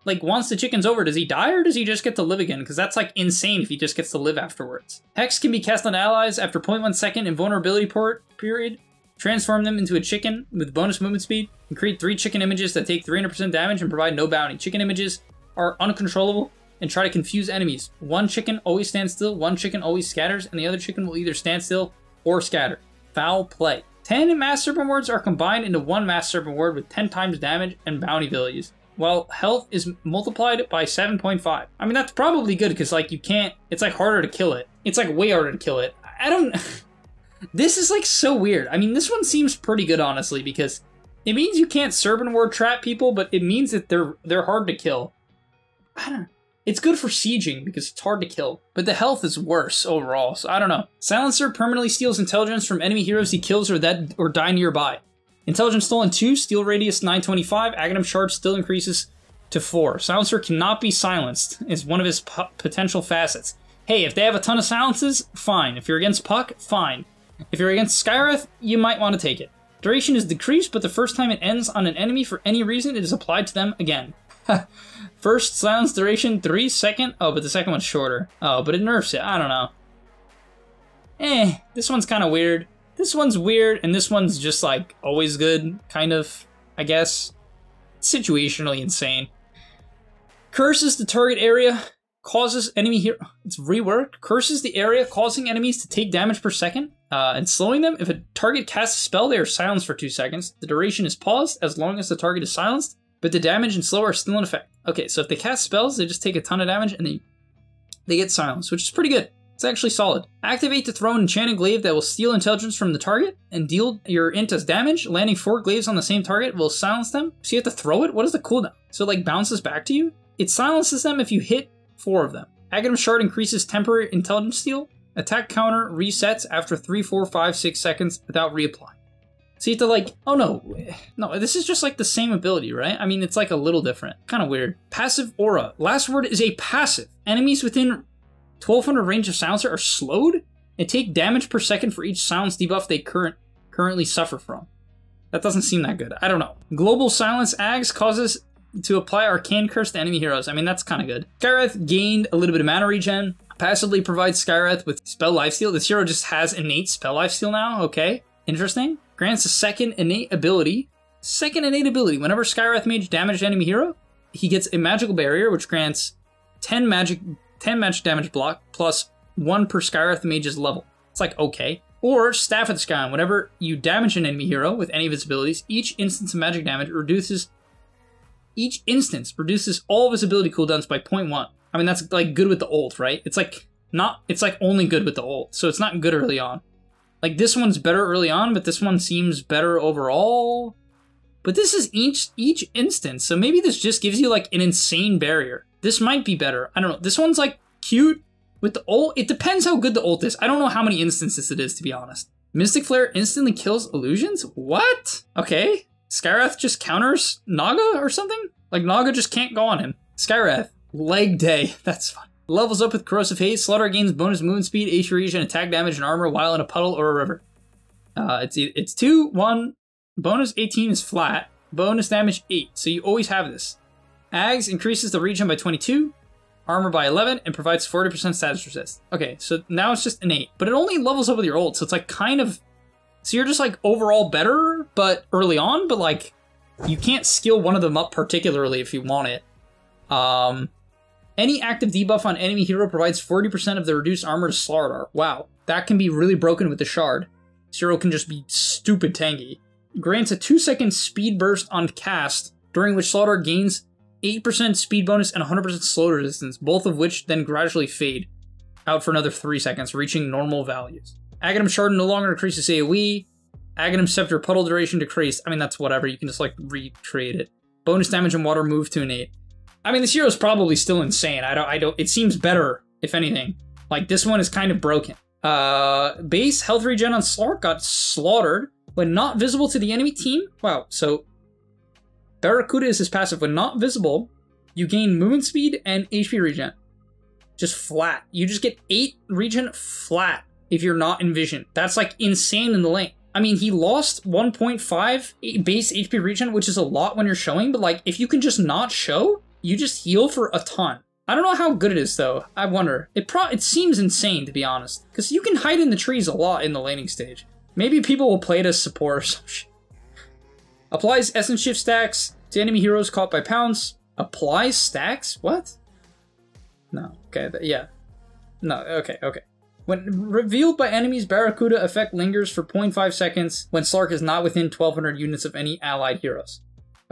Like, once the chicken's over, does he die or does he just get to live again? Because that's, like, insane if he just gets to live afterwards. Hex can be cast on allies after 0.1 second invulnerability period. Transform them into a chicken with bonus movement speed. And create 3 chicken images that take 300% damage and provide no bounty. Chicken images are uncontrollable and try to confuse enemies. 1 chicken always stands still, 1 chicken always scatters, and the other chicken will either stand still or scatter. Foul play. 10 Mass Serpent Wards are combined into 1 Mass Serpent Ward with 10 times damage and bounty values, while health is multiplied by 7.5. I mean, that's probably good because, like, you can't, it's like harder to kill it. It's like way harder to kill it. I don't, this is like so weird. I mean, this one seems pretty good, honestly, because it means you can't Serpent Ward trap people, but it means that they're hard to kill. I don't know. It's good for sieging because it's hard to kill, but the health is worse overall, so I don't know. Silencer permanently steals intelligence from enemy heroes he kills or that or die nearby. Intelligence stolen 2, steal radius 925, Aghanim Shard still increases to 4. Silencer cannot be silenced, is one of his potential facets. Hey, if they have a ton of silences, fine. If you're against Puck, fine. If you're against Skywrath, you might want to take it. Duration is decreased, but the first time it ends on an enemy for any reason, it is applied to them again. First silence duration 3 seconds. Oh, but the second one's shorter. Oh, but it nerfs it. I don't know. This one's kind of weird. This one's weird, and this one's just like always good, kind of, I guess. Situationally insane. Curses the target area, causes enemy hero. It's reworked. Curses the area, causing enemies to take damage per second, and slowing them. If a target casts a spell, they are silenced for 2 seconds. The duration is paused as long as the target is silenced, but the damage and slow are still in effect. Okay, so if they cast spells, they just take a ton of damage and they get silenced, which is pretty good. It's actually solid. Activate to throw an enchanted glaive that will steal intelligence from the target and deal your int as damage. Landing 4 glaives on the same target will silence them. So you have to throw it? What is the cooldown? So it like bounces back to you? It silences them if you hit 4 of them. Aghanim Shard increases temporary intelligence steal. Attack counter resets after 3, 4, 5, 6 seconds without reapplying. So you have to like, oh no, this is just like the same ability, right? I mean, it's like a little different. Kind of weird. Passive aura. Last word is a passive. Enemies within 1200 range of silencer are slowed and take damage per second for each silence debuff they currently suffer from. That doesn't seem that good. I don't know. Global silence ags causes to apply arcane curse to enemy heroes. I mean, that's kind of good. Skywrath gained a little bit of mana regen. Passively provides Skywrath with spell lifesteal. This hero just has innate spell lifesteal now. Okay, interesting. Grants a second innate ability. Whenever Skywrath Mage damaged enemy hero, he gets a magical barrier, which grants 10 magic damage block plus 1 per Skywrath Mage's level. It's like, okay. Or Staff of the Scion. Whenever you damage an enemy hero with any of its abilities, each instance of magic damage reduces all of his ability cooldowns by 0.1. I mean, that's like good with the ult, right? It's like only good with the ult, so it's not good early on. Like this one's better early on, but this one seems better overall. But this is each instance, so maybe this just gives you like an insane barrier. This might be better. I don't know. This one's like cute with the ult. It depends how good the ult is. I don't know how many instances it is, to be honest. Mystic Flare instantly kills illusions? What? Okay. Skywrath just counters Naga or something? Like Naga just can't go on him. Skywrath, leg day. That's fun. Levels up with Corrosive Haze. Slaughter gains bonus movement speed, HP regen, attack damage, and armor while in a puddle or a river. It's 2, 1. Bonus 18 is flat. Bonus damage 8. So you always have this. Ags increases the regen by 22. Armor by 11, and provides 40% status resist. Okay, so now it's just innate. But it only levels up with your ult, so it's like kind of... So you're just like overall better, but early on, but like... You can't skill one of them up particularly if you want it. Any active debuff on enemy hero provides 40% of the reduced armor to Slardar. Wow, that can be really broken with the shard. This hero can just be stupid tanky. Grants a 2-second speed burst on cast, during which Slardar gains 8% speed bonus and 100% slow resistance, both of which then gradually fade out for another 3 seconds, reaching normal values. Aghanim Shard no longer increases AoE. Aghanim Scepter puddle duration decreased. I mean, that's whatever. You can just like recreate it. Bonus damage and water move to innate. I mean, this hero is probably still insane. I don't. It seems better, if anything. Like this one is kind of broken. Base health regen on Slark got slaughtered when not visible to the enemy team. Wow. So Barracuda is his passive. When not visible, you gain movement speed and HP regen. Just flat. You just get 8 regen flat if you're not in vision. That's like insane in the lane. I mean, he lost 1.5 base HP regen, which is a lot when you're showing, but like if you can just not show, you just heal for a ton. I don't know how good it is though. I wonder. It seems insane, to be honest, because you can hide in the trees a lot in the laning stage. Maybe people will play it as support or some shit. Applies Essence Shift stacks to enemy heroes caught by pounce. Applies stacks? What? No. Okay, yeah. No, okay. When revealed by enemies, Barracuda effect lingers for 0.5 seconds when Slark is not within 1200 units of any allied heroes.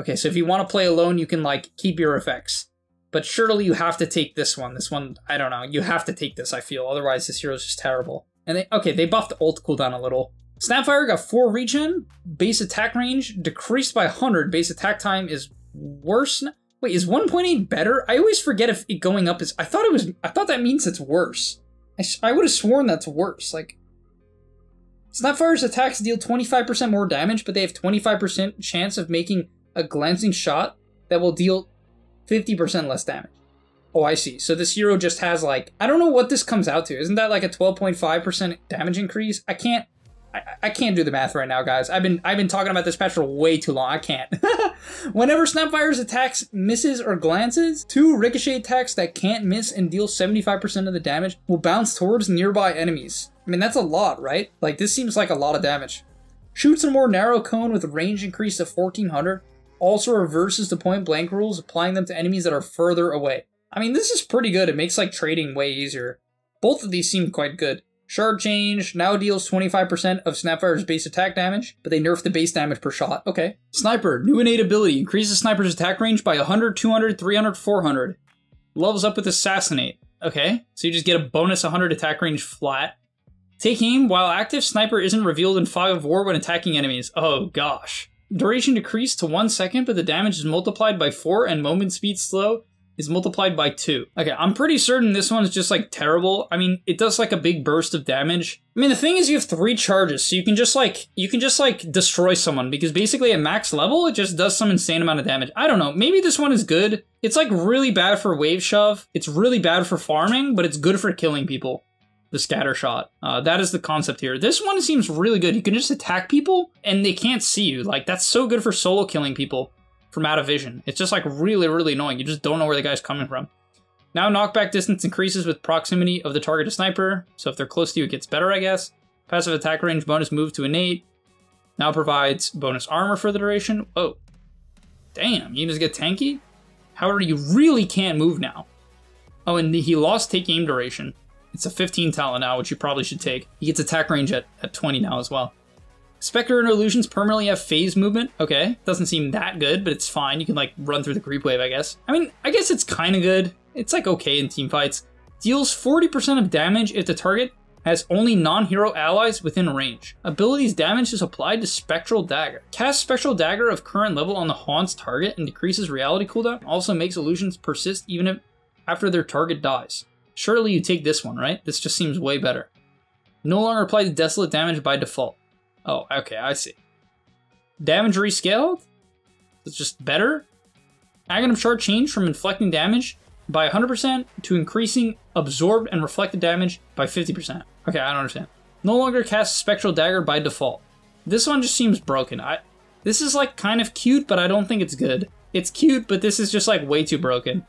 Okay, so if you want to play alone, you can like keep your effects. But surely you have to take this one. This one, I don't know. You have to take this, I feel. Otherwise, this hero's just terrible. And they buffed the ult cooldown a little. Snapfire got 4 regen. Base attack range decreased by 100. Base attack time is worse. Wait, is 1.8 better? I always forget if it going up is... I thought that means it's worse. I would have sworn that's worse. Like, Snapfire's attacks deal 25% more damage, but they have 25% chance of making a glancing shot that will deal 50% less damage. Oh, I see. So this hero just has like... I don't know what this comes out to. Isn't that like a 12.5% damage increase? I can't do the math right now, guys. I've been talking about this patch for way too long. I can't. Whenever Snapfire's attacks misses or glances, 2 ricochet attacks that can't miss and deal 75% of the damage will bounce towards nearby enemies. I mean, that's a lot, right? Like, this seems like a lot of damage. Shoots a more narrow cone with a range increase of 1400. Also reverses the point blank rules, applying them to enemies that are further away. I mean, this is pretty good. It makes like trading way easier. Both of these seem quite good. Shard change now deals 25% of Snapfire's base attack damage, but they nerf the base damage per shot. Okay. Sniper, new innate ability, increases Sniper's attack range by 100, 200, 300, 400. Levels up with Assassinate. Okay, so you just get a bonus 100 attack range flat. Take aim while active. Sniper isn't revealed in Fog of War when attacking enemies. Oh gosh. Duration decreased to 1 second, but the damage is multiplied by 4 and moment speed slow is multiplied by 2. Okay, I'm pretty certain this one's just like terrible. I mean, it does like a big burst of damage. I mean, the thing is you have 3 charges, so you can just like destroy someone, because basically at max level, it just does some insane amount of damage. I don't know, maybe this one is good. It's like really bad for wave shove. It's really bad for farming, but it's good for killing people. The scatter shot. That is the concept here. This one seems really good. You can just attack people and they can't see you. Like, that's so good for solo killing people from out of vision. It's just like really, really annoying. You just don't know where the guy's coming from. Now knockback distance increases with proximity of the target to sniper. So if they're close to you, it gets better, I guess. Passive attack range bonus move to innate. Now provides bonus armor for the duration. Oh, damn, you just get tanky? However, you really can't move now. Oh, and he lost take aim duration. It's a 15 talent now, which you probably should take. He gets attack range at 20 now as well. Spectre and Illusions permanently have phase movement. Okay, doesn't seem that good, but it's fine. You can like run through the creep wave, I guess. I mean, I guess it's kind of good. It's like okay in team fights. Deals 40% of damage if the target has only non-hero allies within range. Abilities damage is applied to Spectral Dagger. Cast Spectral Dagger of current level on the Haunt's target and decreases reality cooldown. Also makes illusions persist even if after their target dies. Surely you take this one, right? This just seems way better. No longer apply to desolate damage by default. Oh, okay, I see. Damage rescaled? It's just better? Aghanim Shard changed from inflicting damage by 100% to increasing absorbed and reflected damage by 50%. Okay, I don't understand. No longer cast Spectral Dagger by default. This one just seems broken. This is like kind of cute, but I don't think it's good. It's cute, but this is just like way too broken.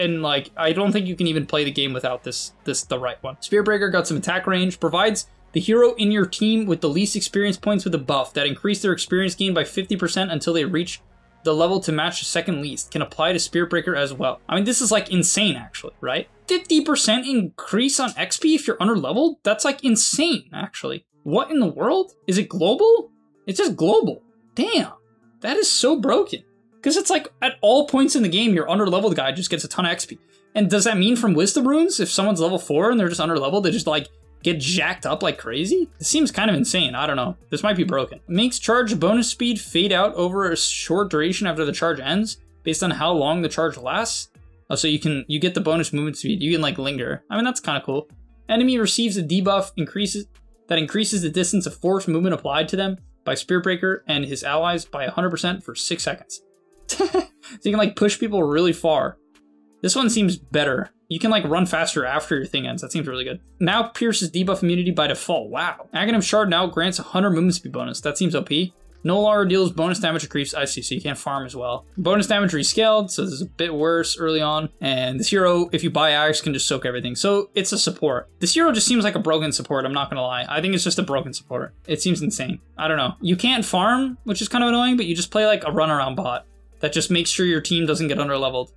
And like, I don't think you can even play the game without the right one. Spearbreaker got some attack range, provides the hero in your team with the least experience points with a buff that increase their experience gain by 50% until they reach the level to match the second least. Can apply to Spearbreaker as well. I mean, this is like insane actually, right? 50% increase on XP if you're under leveled? That's like insane actually. What in the world? Is it global? It's just global. Damn, that is so broken. Because it's like, at all points in the game, your under-leveled guy just gets a ton of XP. And does that mean from Wisdom Runes, if someone's level 4 and they're just under-leveled, they just like, get jacked up like crazy? It seems kind of insane, I don't know. This might be broken. Makes charge bonus speed fade out over a short duration after the charge ends, based on how long the charge lasts. Oh, so you get the bonus movement speed, you can like linger. I mean, that's kind of cool. Enemy receives a debuff that increases the distance of force movement applied to them by Spearbreaker and his allies by 100% for 6 seconds. So you can like push people really far. This one seems better. You can like run faster after your thing ends. That seems really good. Now pierces debuff immunity by default. Wow. Aghanim Shard now grants 100 movement speed bonus. That seems OP. No longer deals bonus damage to creeps. I see, so you can't farm as well. Bonus damage rescaled, so this is a bit worse early on. And this hero, if you buy Axe, can just soak everything. So it's a support. This hero just seems like a broken support, I'm not gonna lie. I think it's just a broken support. It seems insane. I don't know. You can't farm, which is kind of annoying, but you just play like a runaround bot that just makes sure your team doesn't get underleveled.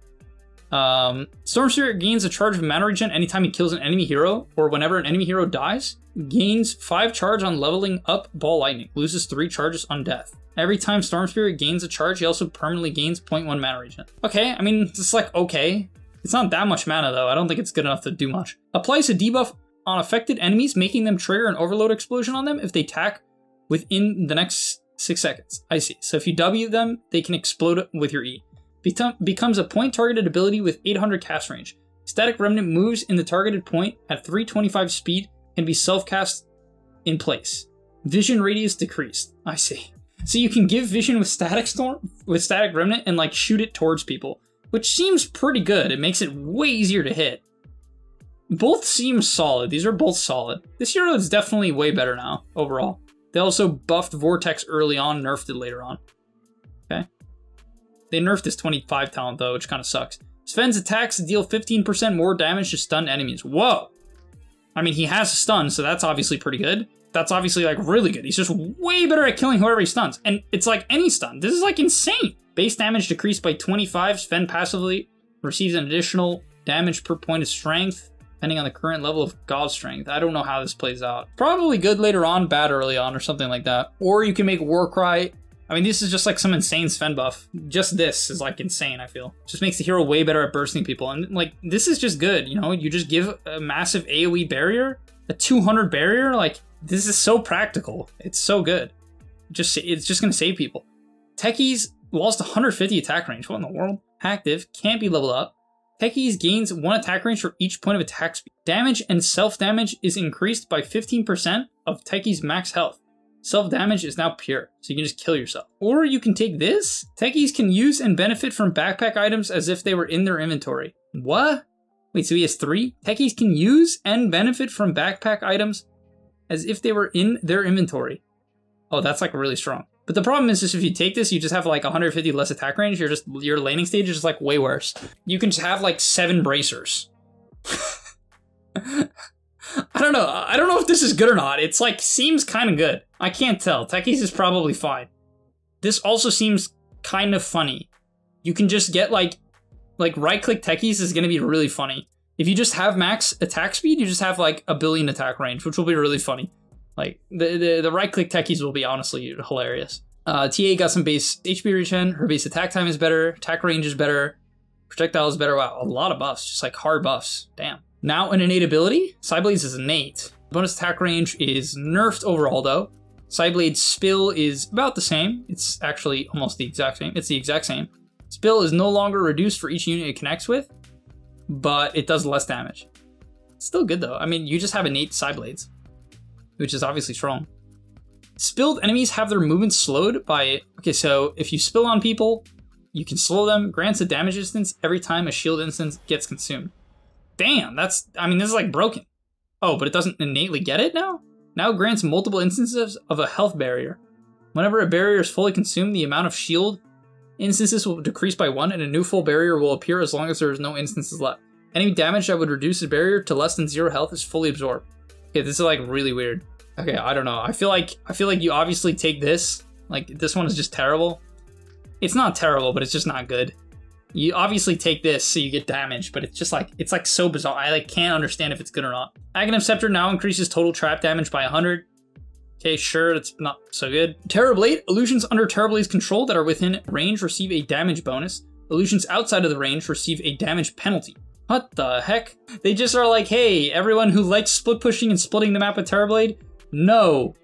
Storm Spirit gains a charge of mana regen anytime he kills an enemy hero, or whenever an enemy hero dies. Gains 5 charge on leveling up Ball Lightning. Loses 3 charges on death. Every time Storm Spirit gains a charge, he also permanently gains 0.1 mana regen. Okay, I mean, it's like, okay. It's not that much mana though. I don't think it's good enough to do much. Applies a debuff on affected enemies, making them trigger an overload explosion on them if they attack within the next 6 seconds. I see. So if you W them, they can explode with your E. Becomes a point targeted ability with 800 cast range. Static Remnant moves in the targeted point at 325 speed and be self-cast in place. Vision radius decreased. I see. So you can give vision with Static Remnant and like shoot it towards people, which seems pretty good. It makes it way easier to hit. Both seem solid. These are both solid. This hero is definitely way better now overall. They also buffed Vortex early on, nerfed it later on. Okay. They nerfed his 25 talent though, which kind of sucks. Sven's attacks deal 15% more damage to stunned enemies. Whoa! I mean, he has a stun, so that's obviously pretty good. That's obviously like really good. He's just way better at killing whoever he stuns. And it's like any stun. This is like insane. Base damage decreased by 25. Sven passively receives an additional damage per point of strength, depending on the current level of God strength. I don't know how this plays out. Probably good later on, bad early on, or something like that. Or you can make Warcry. I mean, this is just like some insane Sven buff. Just this is like insane, I feel. Just makes the hero way better at bursting people. And like, this is just good, you know? You just give a massive AoE barrier, a 200 barrier. Like, this is so practical. It's so good. It's just gonna save people. Techies lost 150 attack range. What in the world? Active, can't be leveled up. Techies gains 1 attack range for each point of attack speed. Damage and self-damage is increased by 15% of Techies' max health. Self-damage is now pure, so you can just kill yourself. Or you can take this. Techies can use and benefit from backpack items as if they were in their inventory. What? Wait, so he has 3? Techies can use and benefit from backpack items as if they were in their inventory. Oh, that's like really strong. But the problem is if you take this, you just have like 150 less attack range. Your laning stage is just like way worse. You can just have like 7 bracers. I don't know if this is good or not. It's like, seems kind of good. I can't tell. Techies is probably fine. This also seems kind of funny. You can just get like right-click Techies is going to be really funny. If you just have max attack speed, you just have like 1 billion attack range, which will be really funny. Like the right-click Techies will be honestly hilarious. TA got some base HP regen. Her base attack time is better. Attack range is better. Projectile is better. Wow, a lot of buffs. Just like hard buffs. Damn. Now an innate ability. Psyblades is innate. Bonus attack range is nerfed overall though. Psyblade's spill is about the same. It's actually almost the exact same. It's the exact same. Spill is no longer reduced for each unit it connects with, but it does less damage. Still good though. I mean, you just have innate Psyblades, which is obviously strong. Spilled enemies have their movement slowed by... Okay, so if you spill on people, you can slow them. Grants a damage instance every time a shield instance gets consumed. Damn, that's... I mean, this is like broken. Oh, but it doesn't innately get it now? Now it grants multiple instances of a health barrier. Whenever a barrier is fully consumed, the amount of shield instances will decrease by 1 and a new full barrier will appear as long as there is no instances left. Any damage that would reduce the barrier to less than 0 health is fully absorbed. Okay, this is like really weird. Okay, I don't know. I feel like you obviously take this. Like, this one is just terrible. It's not terrible, but it's just not good. You obviously take this so you get damage, but it's just like, it's like so bizarre. I like can't understand if it's good or not. Aghanim Scepter now increases total trap damage by 100. Okay, sure, that's not so good. Terrorblade. Illusions under Terrorblade's control that are within range receive a damage bonus. Illusions outside of the range receive a damage penalty. What the heck? They just are like, hey, everyone who likes split pushing and splitting the map with Terrorblade, no.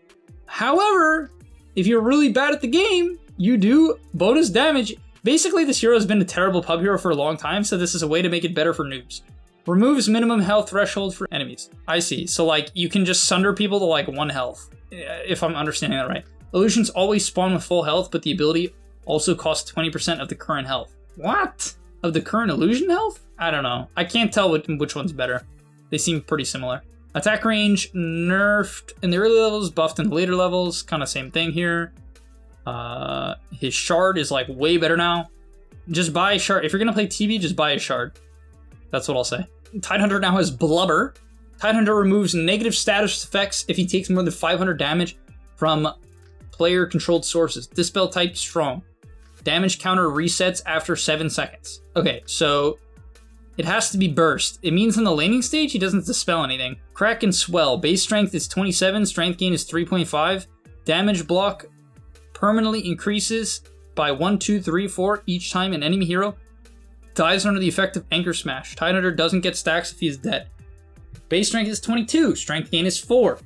However, if you're really bad at the game, you do bonus damage. Basically, this hero has been a terrible pub hero for a long time, so this is a way to make it better for noobs. Removes minimum health threshold for enemies. I see. So, like, you can just sunder people to, like, 1 health, if I'm understanding that right. Illusions always spawn with full health, but the ability also costs 20% of the current health. What? Of the current illusion health? I don't know. I can't tell which one's better. They seem pretty similar. Attack range, nerfed in the early levels, buffed in the later levels. Kind of same thing here. His shard is like way better now. Just buy a shard. If you're gonna play TB, just buy a shard. That's what I'll say. Tidehunter now has Blubber. Tidehunter removes negative status effects if he takes more than 500 damage from player-controlled sources. Dispel type strong. Damage counter resets after 7 seconds. Okay, so it has to be burst. It means in the laning stage, he doesn't dispel anything. Crack and Swell. Base strength is 27. Strength gain is 3.5. Damage block permanently increases by 1, 2, 3, 4 each time an enemy hero dies under the effect of Anchor Smash. Tidehunter doesn't get stacks if he is dead. Base strength is 22. Strength gain is 4.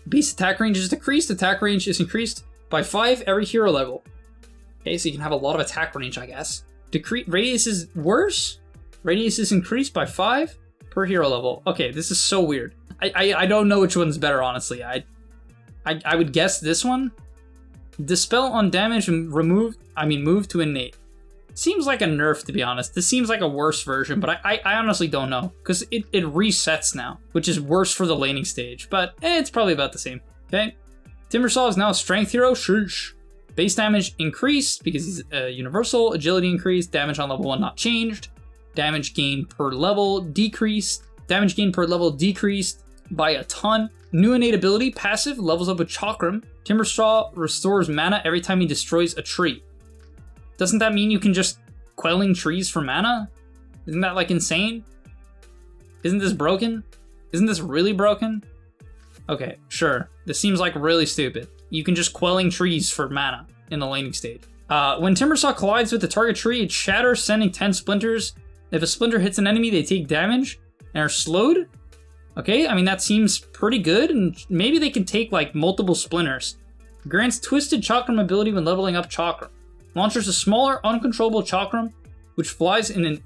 Base attack range is decreased. Attack range is increased by 5 every hero level. Okay, so you can have a lot of attack range, I guess. Radius is worse. Radius is increased by 5 per hero level. Okay, this is so weird. I don't know which one's better, honestly. I would guess this one. Dispel on damage and move to innate. Seems like a nerf, to be honest. This seems like a worse version, but I honestly don't know. Because it resets now, which is worse for the laning stage. But it's probably about the same. Okay. Timbersaw is now a strength hero. Sheesh. Base damage increased because he's universal. Agility increased. Damage on level 1 not changed. Damage gain per level decreased. Damage gain per level decreased by a ton. New innate ability, passive, levels up with Chakram. Timbersaw restores mana every time he destroys a tree. Doesn't that mean you can just quelling trees for mana? Isn't that like insane? Isn't this broken? Isn't this really broken? Okay, sure. This seems like really stupid. You can just quelling trees for mana in the laning stage. When Timbersaw collides with the target tree, it shatters, sending 10 splinters. If a splinter hits an enemy, they take damage and are slowed. Okay, I mean, that seems pretty good, and maybe they can take, like, multiple splinters. Grants Twisted Chakram ability when leveling up Chakram. Launches a smaller, uncontrollable Chakram, which flies in an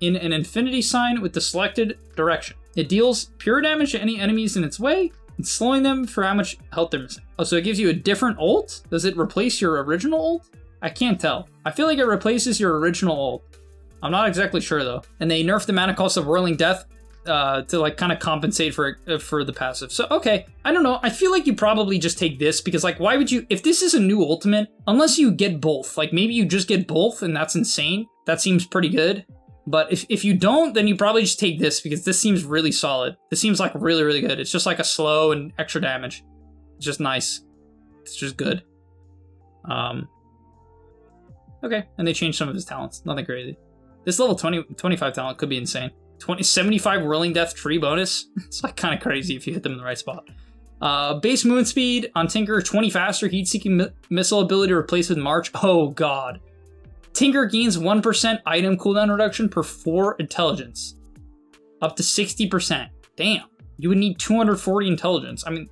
infinity sign with the selected direction. It deals pure damage to any enemies in its way, and slowing them for how much health they're missing. Oh, so it gives you a different ult? Does it replace your original ult? I can't tell. I feel like it replaces your original ult. I'm not exactly sure, though. And they nerfed the mana cost of Whirling Death to like kind of compensate for the passive. So okay, I don't know. I feel like you probably just take this because like why would you, if this is a new ultimate, unless you get both, like maybe you just get both and that's insane. That seems pretty good. But if you don't, then you probably just take this because this seems really solid. This seems like really, really good. It's just like a slow and extra damage. It's just nice. It's just good. Okay, and they changed some of his talents. Nothing crazy. This level 25 talent could be insane. 75 Whirling Death tree bonus. It's like kind of crazy if you hit them in the right spot. Base movement speed on Tinker, 20 faster. Heat-seeking missile ability replaced with March. Oh god. Tinker gains 1% item cooldown reduction per 4 intelligence. Up to 60%. Damn. You would need 240 intelligence. I mean,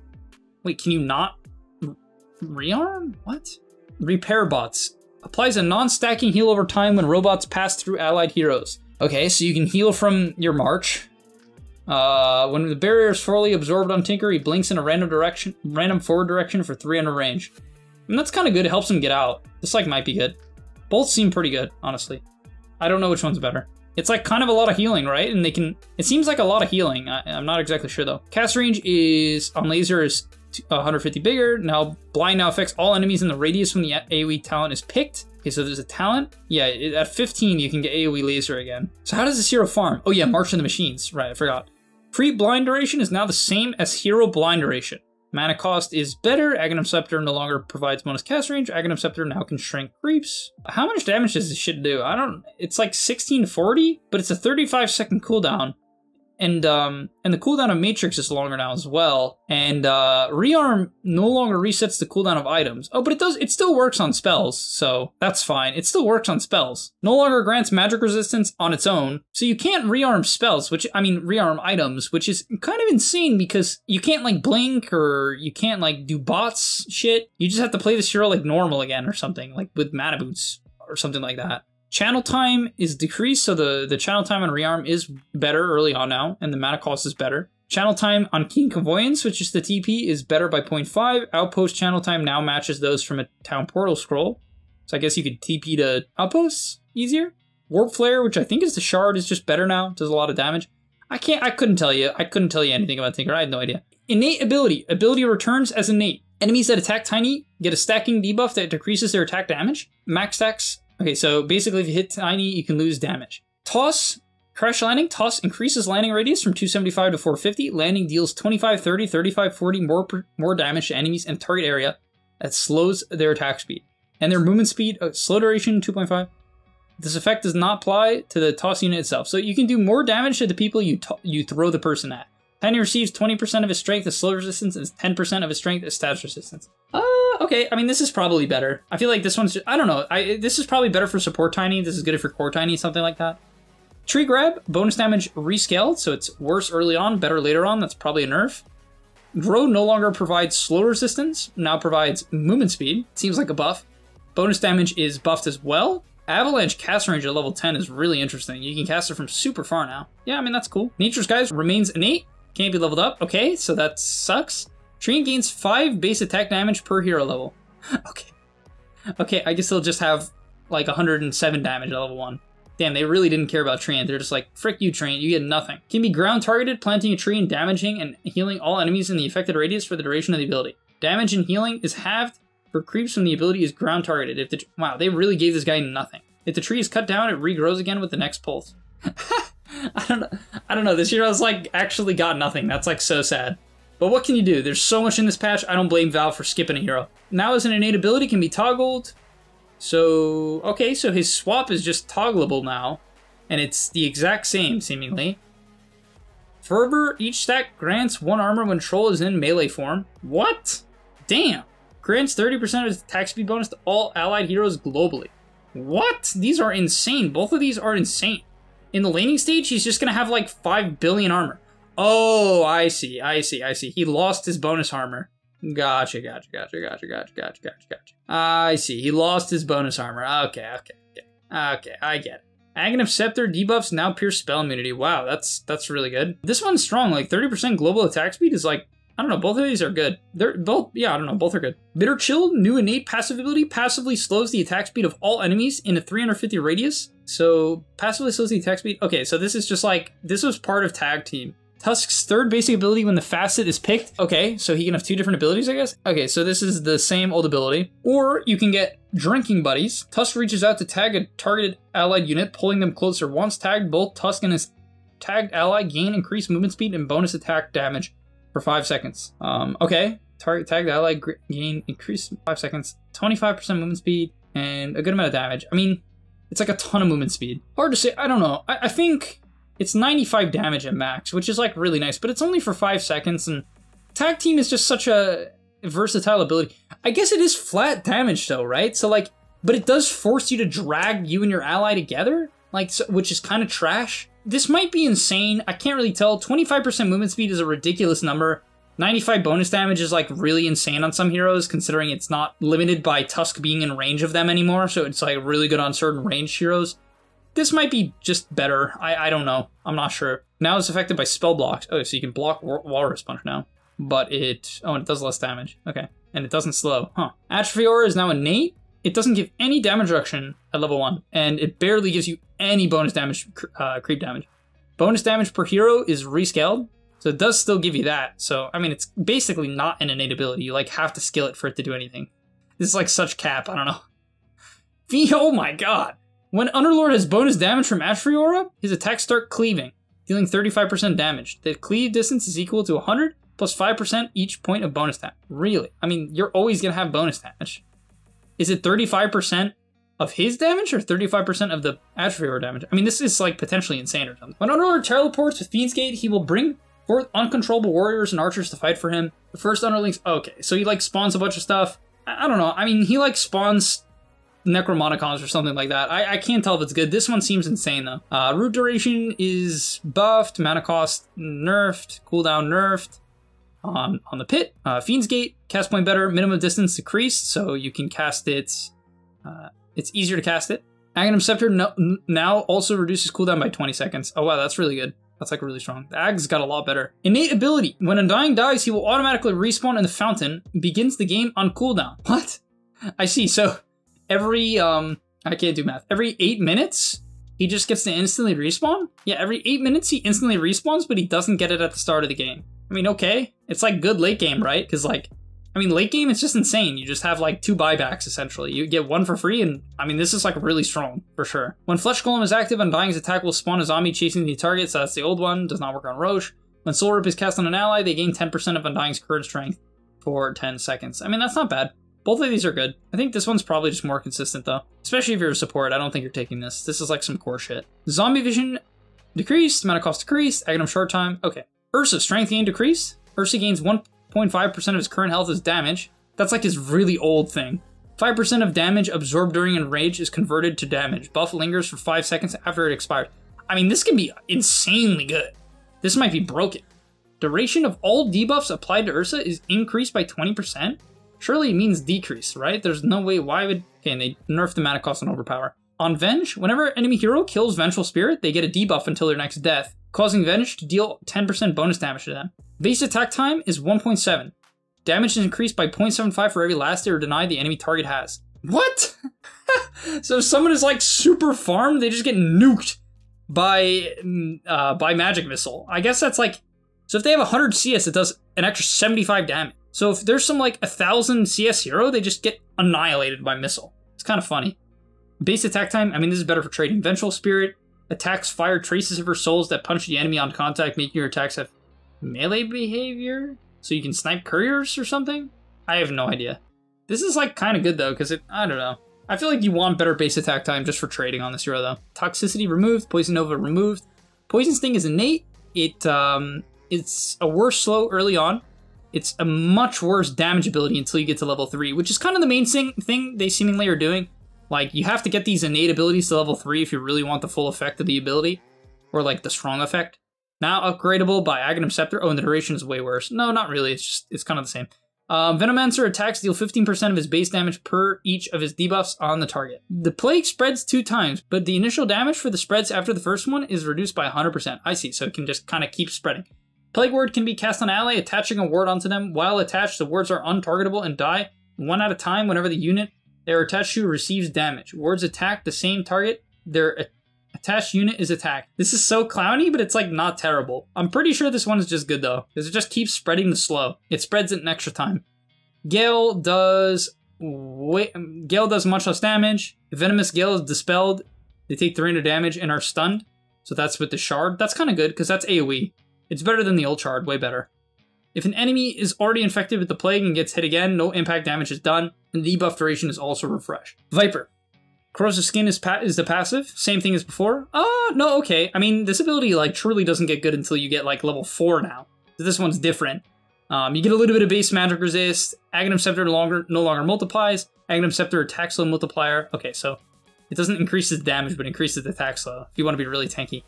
wait, can you not rearm? What? Repair bots. Applies a non-stacking heal over time when robots pass through allied heroes. Okay, so you can heal from your march. When the barrier is fully absorbed on Tinker, he blinks in a random forward direction for 300 range. And that's kind of good. It helps him get out. This like might be good. Both seem pretty good, honestly. I don't know which one's better. It's like kind of a lot of healing, right? And they can. It seems like a lot of healing. I'm not exactly sure though. Cast range is on laser is 150 bigger. Now blind now affects all enemies in the radius when the AoE talent is picked. Okay, so there's a talent. Yeah, at 15 you can get AoE laser again. So how does this hero farm? Oh yeah, March of the Machines. Right, I forgot. Free blind duration is now the same as hero blind duration. Mana cost is better. Aghanim Scepter no longer provides bonus cast range. Aghanim Scepter now can shrink creeps. How much damage does this shit do? I don't. It's like 1640, but it's a 35-second cooldown. And the cooldown of Matrix is longer now as well. And Rearm no longer resets the cooldown of items. Oh, but it does. It still works on spells, so that's fine. It still works on spells. No longer grants magic resistance on its own, so you can't rearm spells, rearm items, which is kind of insane because you can't like blink or you can't like do bots shit. You just have to play this hero like normal again or something, like with mana boots or something like that. Channel time is decreased, so the channel time on rearm is better early on now, and the mana cost is better. Channel time on Keen Convoyance, which is the TP, is better by 0.5. Outpost channel time now matches those from a town portal scroll. So I guess you could TP to outposts easier. Warp Flare, which I think is the shard, is just better now. Does a lot of damage. I couldn't tell you. I couldn't tell you anything about Tinker. I had no idea. Innate ability. Ability returns as innate. Enemies that attack Tiny get a stacking debuff that decreases their attack damage. Max stacks. Okay, so basically if you hit Tiny, you can lose damage. Toss, Crash Landing. Toss increases landing radius from 275 to 450. Landing deals 25, 30, 35, 40 more damage to enemies in target area that slows their attack speed. And their movement speed, slow duration, 2.5. This effect does not apply to the toss unit itself. So you can do more damage to the people you throw the person at. Tiny receives 20% of his strength as slow resistance and 10% of his strength as stats resistance. Okay, I mean, this is probably better. I feel like this one's just, I don't know. This is probably better for support Tiny. This is good for core Tiny, something like that. Tree Grab, bonus damage rescaled, so it's worse early on, better later on. That's probably a nerf. Grow no longer provides slow resistance, now provides movement speed. Seems like a buff. Bonus damage is buffed as well. Avalanche cast range at level 10 is really interesting. You can cast it from super far now. Yeah, I mean, that's cool. Nature's Guise remains innate. Can't be leveled up. Okay, so that sucks. Tree gains 5 base attack damage per hero level. Okay, I guess they'll just have like 107 damage at level 1. Damn, they really didn't care about Treant. They're just like, frick you, Treant, you get nothing. Can be ground targeted, planting a tree and damaging and healing all enemies in the affected radius for the duration of the ability. Damage and healing is halved for creeps when the ability is ground targeted. Wow, they really gave this guy nothing. If the tree is cut down, it regrows again with the next pulse. I don't know. This hero's like actually got nothing. That's like so sad. But what can you do? There's so much in this patch. I don't blame Valve for skipping a hero. Now as an innate ability can be toggled. So, okay, so his swap is just toggleable now. And it's the exact same, seemingly. Fervor, each stack grants 1 armor when Troll is in melee form. What? Damn. Grants 30% of his attack speed bonus to all allied heroes globally. What? These are insane. Both of these are insane. In the laning stage, he's just going to have like 5 billion armor. Oh, I see. He lost his bonus armor. Gotcha. I see. He lost his bonus armor. Okay, I get it. Aghanim Scepter debuffs now pierce spell immunity. Wow, that's really good. This one's strong. Like 30% global attack speed is like, I don't know, both of these are good. They're both, yeah, I don't know, both are good. Bitter Chill, new innate passive ability, passively slows the attack speed of all enemies in a 350 radius. So, passively slows the attack speed. Okay, so this is just like, this was part of Tag Team. Tusk's third basic ability when the facet is picked. Okay, so he can have 2 different abilities, I guess. Okay, so this is the same old ability. Or you can get Drinking Buddies. Tusk reaches out to tag a targeted allied unit, pulling them closer. Once tagged, both Tusk and his tagged ally gain increased movement speed and bonus attack damage for 5 seconds. Okay. Target tag the ally gain increase 5 seconds, 25% movement speed, and a good amount of damage. I mean, it's like a ton of movement speed. Hard to say. I don't know. I think it's 95 damage at max, which is like really nice, but it's only for 5 seconds, and tag team is just such a versatile ability. I guess it is flat damage though, right? So like, but it does force you to drag you and your ally together, like, so, which is kind of trash. This might be insane. I can't really tell. 25% movement speed is a ridiculous number. 95 bonus damage is like really insane on some heroes, considering it's not limited by Tusk being in range of them anymore, so it's like really good on certain ranged heroes. This might be just better. I don't know. I'm not sure. Now it's affected by spell blocks. Oh, so you can block Walrus Punch now. But it... Oh, and it does less damage. Okay. And it doesn't slow. Huh. Atrophy Aura is now innate. It doesn't give any damage reduction at level 1. And it barely gives you any bonus damage, creep damage. Bonus damage per hero is rescaled. So it does still give you that. So, I mean, it's basically not an innate ability. You, like, have to skill it for it to do anything. This is, like, such cap. I don't know. Oh my god. When Underlord has bonus damage from Atrophy Aura, his attacks start cleaving, dealing 35% damage. The cleave distance is equal to 100 plus 5% each point of bonus damage. Really? I mean, you're always going to have bonus damage. Is it 35% of his damage or 35% of the Atrophy Aura damage? I mean, this is, like, potentially insane or something. When Underlord teleports with Fiend's Gate, he will bring forth uncontrollable warriors and archers to fight for him. The first Underlings... Okay, so he, like, spawns a bunch of stuff. I don't know. I mean, he, like, spawns Necromonicons or something like that. I can't tell if it's good. This one seems insane, though. Root duration is buffed. Mana cost nerfed. Cooldown nerfed. On the pit. Fiend's Gate, cast point better. Minimum distance decreased, so you can cast it... it's easier to cast it. Aghanim Scepter now also reduces cooldown by 20 seconds. Oh wow, that's really good. That's like really strong. The Ag's got a lot better. Innate ability. When Undying dies, he will automatically respawn in the fountain. Begins the game on cooldown. What? I see. So every, I can't do math. Every 8 minutes, he just gets to instantly respawn? Yeah, every 8 minutes he instantly respawns, but he doesn't get it at the start of the game. I mean, okay. It's like good late game, right? Because like, I mean, late game, it's just insane. You just have like 2 buybacks, essentially. You get 1 for free, and I mean, this is like really strong, for sure. When Flesh Golem is active, Undying's attack will spawn a zombie chasing the target, so that's the old one. Does not work on Roche. When Soul Rip is cast on an ally, they gain 10% of Undying's current strength for 10 seconds. I mean, that's not bad. Both of these are good. I think this one's probably just more consistent, though. Especially if you're a support, I don't think you're taking this. This is like some core shit. Zombie Vision decreased, mana cost decreased, Aghanim Short Time. Okay. Ursa, strength gain decreased. Ursa gains 1.5% of his current health as damage. That's like his really old thing. 5% of damage absorbed during enrage is converted to damage. Buff lingers for 5 seconds after it expires. I mean, this can be insanely good. This might be broken. Duration of all debuffs applied to Ursa is increased by 20%? Surely it means decrease, right? There's no way, why would... Okay, and they nerfed the mana cost and overpower. On Venge, whenever enemy hero kills Vengeful Spirit, they get a debuff until their next death, causing Venge to deal 10% bonus damage to them. Base attack time is 1.7. Damage is increased by 0.75 for every last hit or deny the enemy target has. What? So if someone is like super farmed, they just get nuked by Magic Missile. I guess that's like... So if they have 100 CS, it does an extra 75 damage. So if there's some like 1,000 CS hero, they just get annihilated by Missile. It's kind of funny. Base attack time, I mean, this is better for trading. Vengeful Spirit attacks fire traces of her souls that punch the enemy on contact, making your attacks have melee behavior? So you can snipe couriers or something? I have no idea. This is like kind of good though, because I don't know. I feel like you want better base attack time just for trading on this hero though. Toxicity removed, Poison Nova removed. Poison Sting is innate. It's a worse slow early on. It's a much worse damage ability until you get to level 3, which is kind of the main thing they seemingly are doing. Like, you have to get these innate abilities to level 3 if you really want the full effect of the ability, or like the strong effect. Now upgradable by Aghanim Scepter. Oh, and the duration is way worse. No, not really. It's kind of the same. Venomancer attacks deal 15% of his base damage per each of his debuffs on the target. The plague spreads 2 times, but the initial damage for the spreads after the first one is reduced by 100%. I see, so it can just kind of keep spreading. Plague Ward can be cast on ally, attaching a ward onto them. While attached, the wards are untargetable and die 1 at a time whenever the unit they are attached to receives damage. Wards attack the same target their attached unit is attacked. This is so clowny, but it's like not terrible. I'm pretty sure this one is just good though, because it just keeps spreading the slow. It spreads it an extra time. Gale does much less damage. If Venomous Gale is dispelled, they take 300 damage and are stunned. So that's with the shard. That's kind of good, because that's AoE. It's better than the old shard, way better. If an enemy is already infected with the plague and gets hit again, no impact damage is done, and the debuff duration is also refreshed. Viper. Corrosive Skin is the passive, same thing as before. No, okay. I mean, this ability, like, truly doesn't get good until you get, like, level 4 now. So this one's different. You get a little bit of base magic resist, Aghanim Scepter no longer multiplies, Aghanim Scepter attack slow multiplier. Okay, so it doesn't increase its damage, but increases the attack slow, if you want to be really tanky.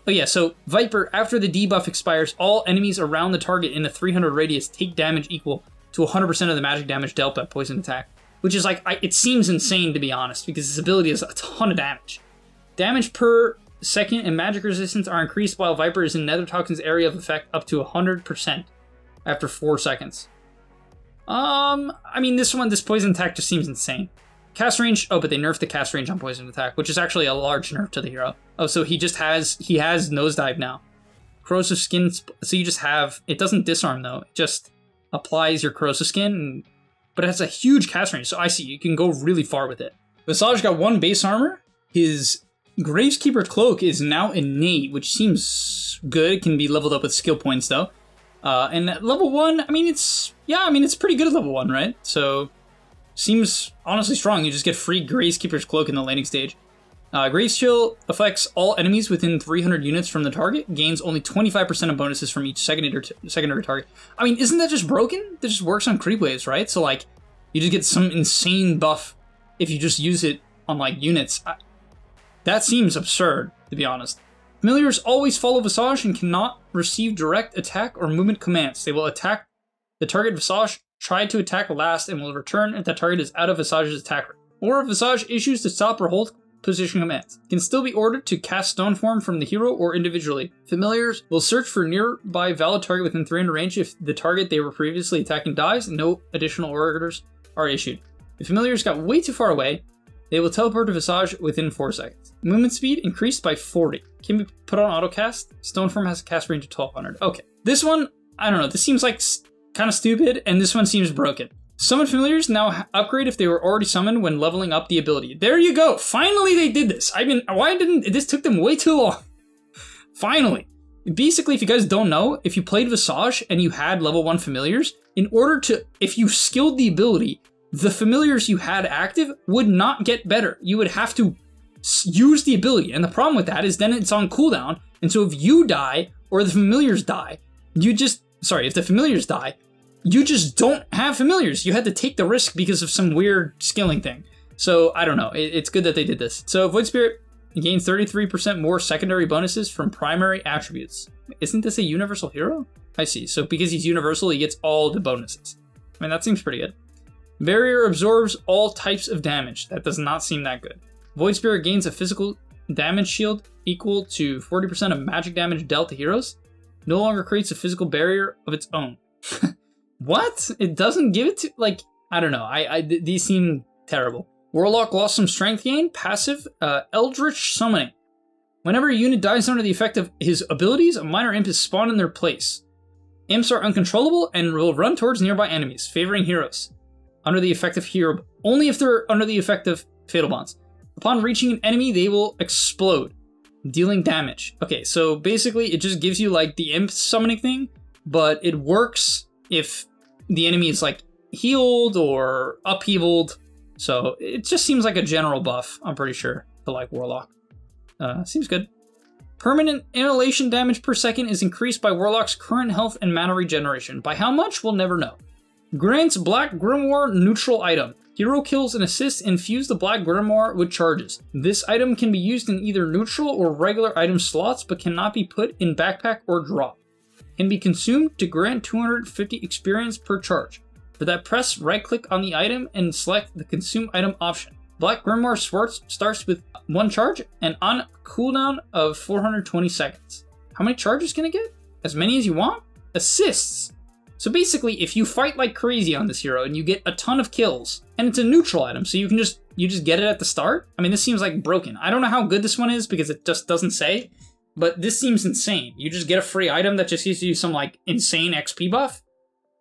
Oh yeah, so Viper, after the debuff expires, all enemies around the target in a 300 radius take damage equal to 100% of the magic damage dealt by poison attack. Which is like, it seems insane to be honest, because this ability has a ton of damage. Damage per second and magic resistance are increased while Viper is in Nether Toxin's area of effect up to 100% after 4 seconds. I mean, this poison attack just seems insane. Cast range, oh, but they nerfed the cast range on poison attack, which is actually a large nerf to the hero. Oh, so he has nosedive now. Corrosive Skin, so you just have, it doesn't disarm though, it just applies your Corrosive Skin, but it has a huge cast range, so I see, you can go really far with it. Visage got 1 base armor, his Graveskeeper Cloak is now innate, which seems good, it can be leveled up with skill points though. And at level 1, I mean, it's pretty good at level 1, right? So, seems honestly strong. You just get free Gravekeeper's Cloak in the laning stage. Graves Chill affects all enemies within 300 units from the target, gains only 25% of bonuses from each secondary target. I mean, isn't that just broken? That just works on creep waves, right? So, like, you just get some insane buff if you just use it on, like, units. That seems absurd, to be honest. Familiars always follow Visage and cannot receive direct attack or movement commands. They will attack the target Visage, try to attack last, and will return if that target is out of Visage's attack range. Or if Visage issues to stop or hold position commands. It can still be ordered to cast Stone Form from the hero or individually. Familiars will search for nearby valid target within 300 range if the target they were previously attacking dies and no additional orders are issued. If Familiars got way too far away, they will teleport to Visage within 4 seconds. Movement speed increased by 40. Can be put on autocast. Stone Form has a cast range of 1200. Okay. This one, I don't know. This seems like kind of stupid, and this one seems broken. Summoned Familiars now upgrade if they were already summoned when leveling up the ability. There you go. Finally they did this. I mean, why didn't this took them way too long? Finally. Basically, if you guys don't know, if you played Visage and you had level 1 Familiars, in order to, if you skilled the ability, the Familiars you had active would not get better. You would have to use the ability. And the problem with that is then it's on cooldown. And so if you die or the Familiars die, if the Familiars die, you just don't have Familiars. You had to take the risk because of some weird skilling thing. So I don't know. It's good that they did this. So Void Spirit gains 33% more secondary bonuses from primary attributes. Isn't this a universal hero? I see. So because he's universal, he gets all the bonuses. I mean, that seems pretty good. Barrier absorbs all types of damage. That does not seem that good. Void Spirit gains a physical damage shield equal to 40% of magic damage dealt to heroes. No longer creates a physical barrier of its own. What? It doesn't give it to, like, I don't know. These seem terrible. Warlock lost some strength gain. Passive, Eldritch Summoning. Whenever a unit dies under the effect of his abilities, a minor imp is spawned in their place. Imps are uncontrollable and will run towards nearby enemies, favoring heroes. Under the effect of hero, only if they're under the effect of Fatal Bonds. Upon reaching an enemy, they will explode, dealing damage. Okay, so basically it just gives you like the imp summoning thing, but it works if the enemy is like healed or upheavaled. So it just seems like a general buff, I'm pretty sure, to like Warlock. Seems good. Permanent inhalation damage per second is increased by Warlock's current health and mana regeneration. By how much, we'll never know. Grants Black Grimoire neutral item. Hero kills and assists infuse the Black Grimoire with charges. This item can be used in either neutral or regular item slots, but cannot be put in backpack or drop. Can be consumed to grant 250 experience per charge. For that, press right click on the item and select the consume item option. Black Grimoire starts with 1 charge and on cooldown of 420 seconds. How many charges can it get? As many as you want? Assists. So basically, if you fight like crazy on this hero and you get a ton of kills, and it's a neutral item, so you just get it at the start. I mean, this seems like broken. I don't know how good this one is because it just doesn't say, but this seems insane. You just get a free item that just gives you some like insane XP buff.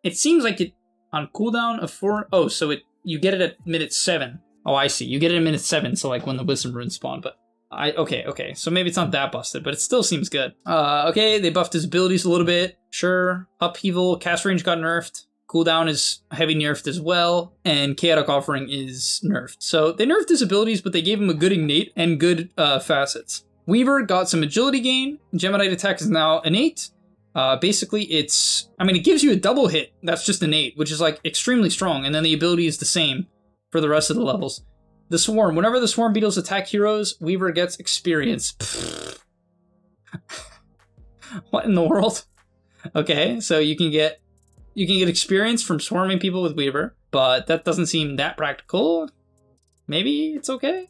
It seems like it on cooldown of 4. Oh, so you get it at minute 7. Oh, I see. You get it at minute 7, so like when the Wisdom runes spawn. But Okay, so maybe it's not that busted, but it still seems good. Okay, they buffed his abilities a little bit. Sure. Upheaval, cast range got nerfed. Cooldown is heavy nerfed as well, and Chaotic Offering is nerfed. So they nerfed his abilities, but they gave him a good innate and good facets. Weaver got some agility gain. Gemidite attack is now innate. Basically, it gives you a double hit. That's just innate, which is like extremely strong, and then the ability is the same for the rest of the levels. The Swarm. Whenever the Swarm beetles attack heroes, Weaver gets experience. What in the world? Okay, so you can get experience from swarming people with Weaver, but that doesn't seem that practical. Maybe it's okay.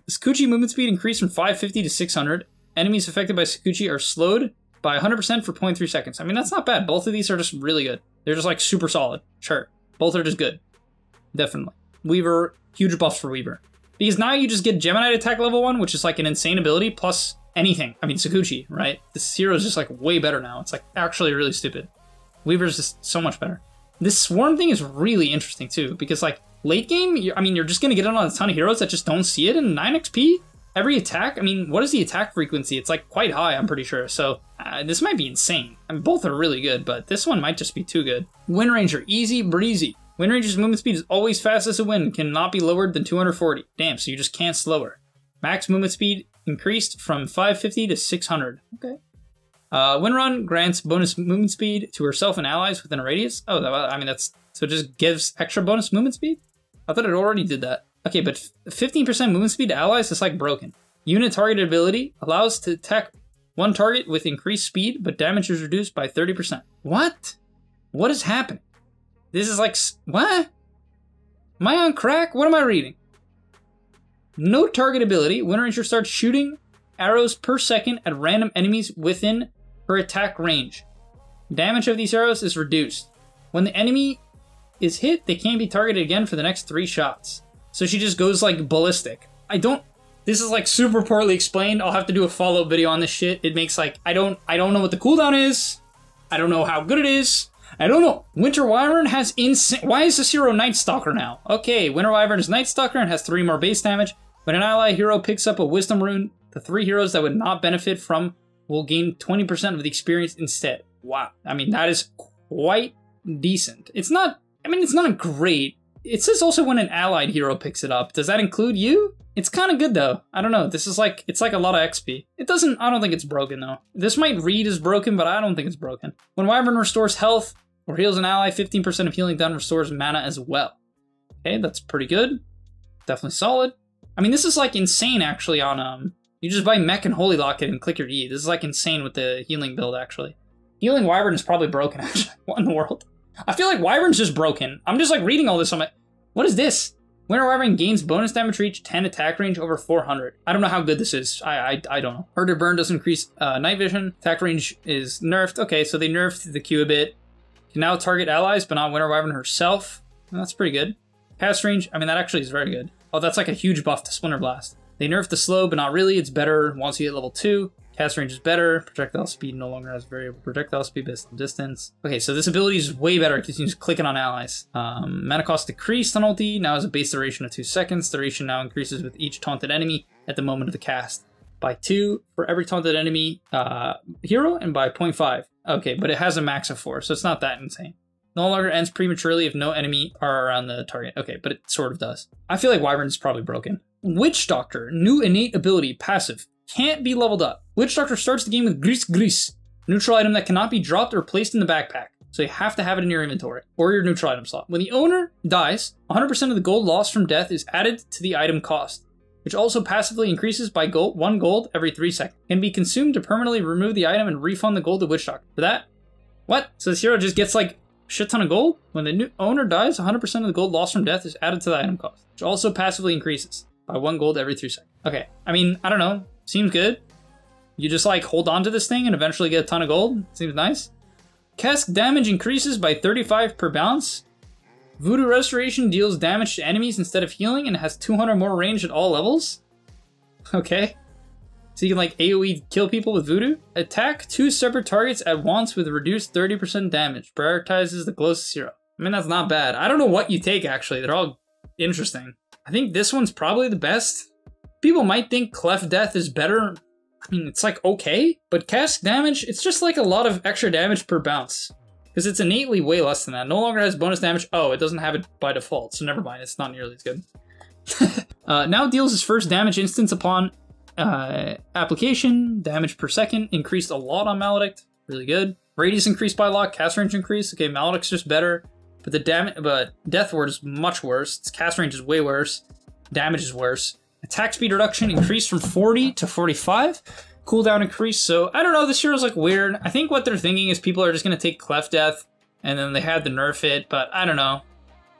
Sakuchi movement speed increased from 550 to 600. Enemies affected by Sakuchi are slowed by 100% for 0.3 seconds. I mean, that's not bad. Both of these are just really good. They're just like super solid. Sure. Both are just good. Definitely. Weaver, huge buffs for Weaver. Because now you just get Gemini attack level 1, which is like an insane ability, plus anything. I mean, Sakuchi, right? This hero is just like way better now. It's like actually really stupid. Weaver's just so much better. This Swarm thing is really interesting too, because like late game, you're just going to get it on a ton of heroes that just don't see it in 9 XP. Every attack, what is the attack frequency? It's like quite high, I'm pretty sure. So this might be insane. Both are really good, but this one might just be too good. Wind Ranger, easy breezy. Wind Ranger's movement speed is always fast as a wind, cannot be lowered than 240. Damn, so you just can't slow her. Max movement speed increased from 550 to 600. Okay. Windrun grants bonus movement speed to herself and allies within a radius. Oh, so it just gives extra bonus movement speed? I thought it already did that. Okay, but 15% movement speed to allies is like broken. Unit targeted ability allows to attack one target with increased speed, but damage is reduced by 30%. What? What is happening? This is like, what? Am I on crack? What am I reading? No target ability. Wind Ranger starts shooting arrows per second at random enemies within her attack range. Damage of these arrows is reduced. When the enemy is hit, they can't be targeted again for the next 3 shots. So she just goes like ballistic. This is like super poorly explained. I'll have to do a follow-up video on this shit. It makes like, I don't know what the cooldown is. I don't know how good it is. I don't know. Winter Wyvern has insane, why is this hero Night Stalker now? Okay, Winter Wyvern is Night Stalker and has 3 more base damage. When an ally hero picks up a Wisdom Rune, the 3 heroes that would not benefit from will gain 20% of the experience instead. Wow. That is quite decent. It's not great. It says also when an allied hero picks it up. Does that include you? It's kind of good though. I don't know. This is like, it's like a lot of XP. I don't think it's broken though. This might read as broken, but I don't think it's broken. When Wyvern restores health or heals an ally, 15% of healing done restores mana as well. Okay, that's pretty good. Definitely solid. This is like insane actually on, you just buy Mech and Holy Locket and click your E. This is like insane with the healing build actually. Healing Wyvern is probably broken actually. What in the world? I feel like Wyvern's just broken. I'm just like reading all this. I'm like, what is this? Winter Wyvern gains bonus damage reach, 10 attack range over 400. I don't know how good this is. I don't know. Herder Burn does increase night vision. Attack range is nerfed. Okay, so they nerfed the Q a bit. Can now target allies, but not Winter Wyvern herself. Well, that's pretty good. Cast range, that actually is very good. Oh, that's like a huge buff to Splinter Blast. They nerfed the slow, but not really. It's better once you hit level 2. Cast range is better. Projectile speed no longer has variable projectile speed based on distance. Okay, so this ability is way better. It continues clicking on allies. Mana cost decreased on ulti. Now has a base duration of 2 seconds. Duration now increases with each taunted enemy at the moment of the cast. By 2 for every taunted enemy hero, and by 0.5. Okay, but it has a max of 4, so it's not that insane. No longer ends prematurely if no enemy are around the target. Okay, but it sort of does. I feel like Wyvern's probably broken. Witch Doctor, new innate ability, passive. Can't be leveled up. Witch Doctor starts the game with Gris, neutral item that cannot be dropped or placed in the backpack. So you have to have it in your inventory or your neutral item slot. When the owner dies, 100% of the gold lost from death is added to the item cost, which also passively increases by 1 gold every 3 seconds. Can be consumed to permanently remove the item and refund the gold to Witch Doctor. For that, what? So this hero just gets like a shit ton of gold? When the new owner dies, 100% of the gold lost from death is added to the item cost, which also passively increases by 1 gold every 3 seconds. Okay, I don't know. Seems good. You just like hold on to this thing and eventually get a ton of gold. Seems nice. Cask damage increases by 35 per bounce. Voodoo Restoration deals damage to enemies instead of healing and has 200 more range at all levels. Okay. So you can like AoE kill people with Voodoo. Attack 2 separate targets at once with reduced 30% damage. Prioritizes the closest hero. That's not bad. I don't know what you take actually. They're all interesting. I think this one's probably the best, People might think Cleft Death is better. I mean, it's like okay, but cast damage, it's just like a lot of extra damage per bounce. Because it's innately way less than that. No longer has bonus damage. Oh, it doesn't have it by default, so never mind. It's not nearly as good. Now deals his first damage instance upon application. Damage per second increased a lot on Maledict. Really good. Radius increased by a lot. Cast range increased. Okay, Maledict's just better. But Death Ward is much worse. Its cast range is way worse. Damage is worse. Attack speed reduction increased from 40 to 45. Cooldown increase, so I don't know, this hero's like weird. I think what they're thinking is people are just gonna take Cleft Death and then they had to nerf it, but I don't know.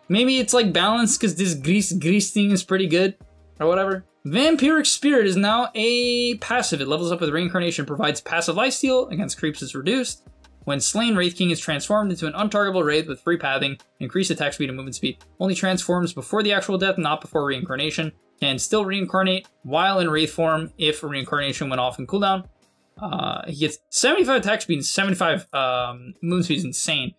Maybe it's like balanced because this grease thing is pretty good or whatever. Vampiric Spirit is now a passive. It levels up with Reincarnation, provides passive lifesteal against creeps is reduced. When slain, Wraith King is transformed into an untargetable Wraith with free pathing, increased attack speed and movement speed. Only transforms before the actual death, not before reincarnation. Can still reincarnate while in Wraith form if reincarnation went off in cooldown. He gets 75 attack speed and 75 movement speed is insane.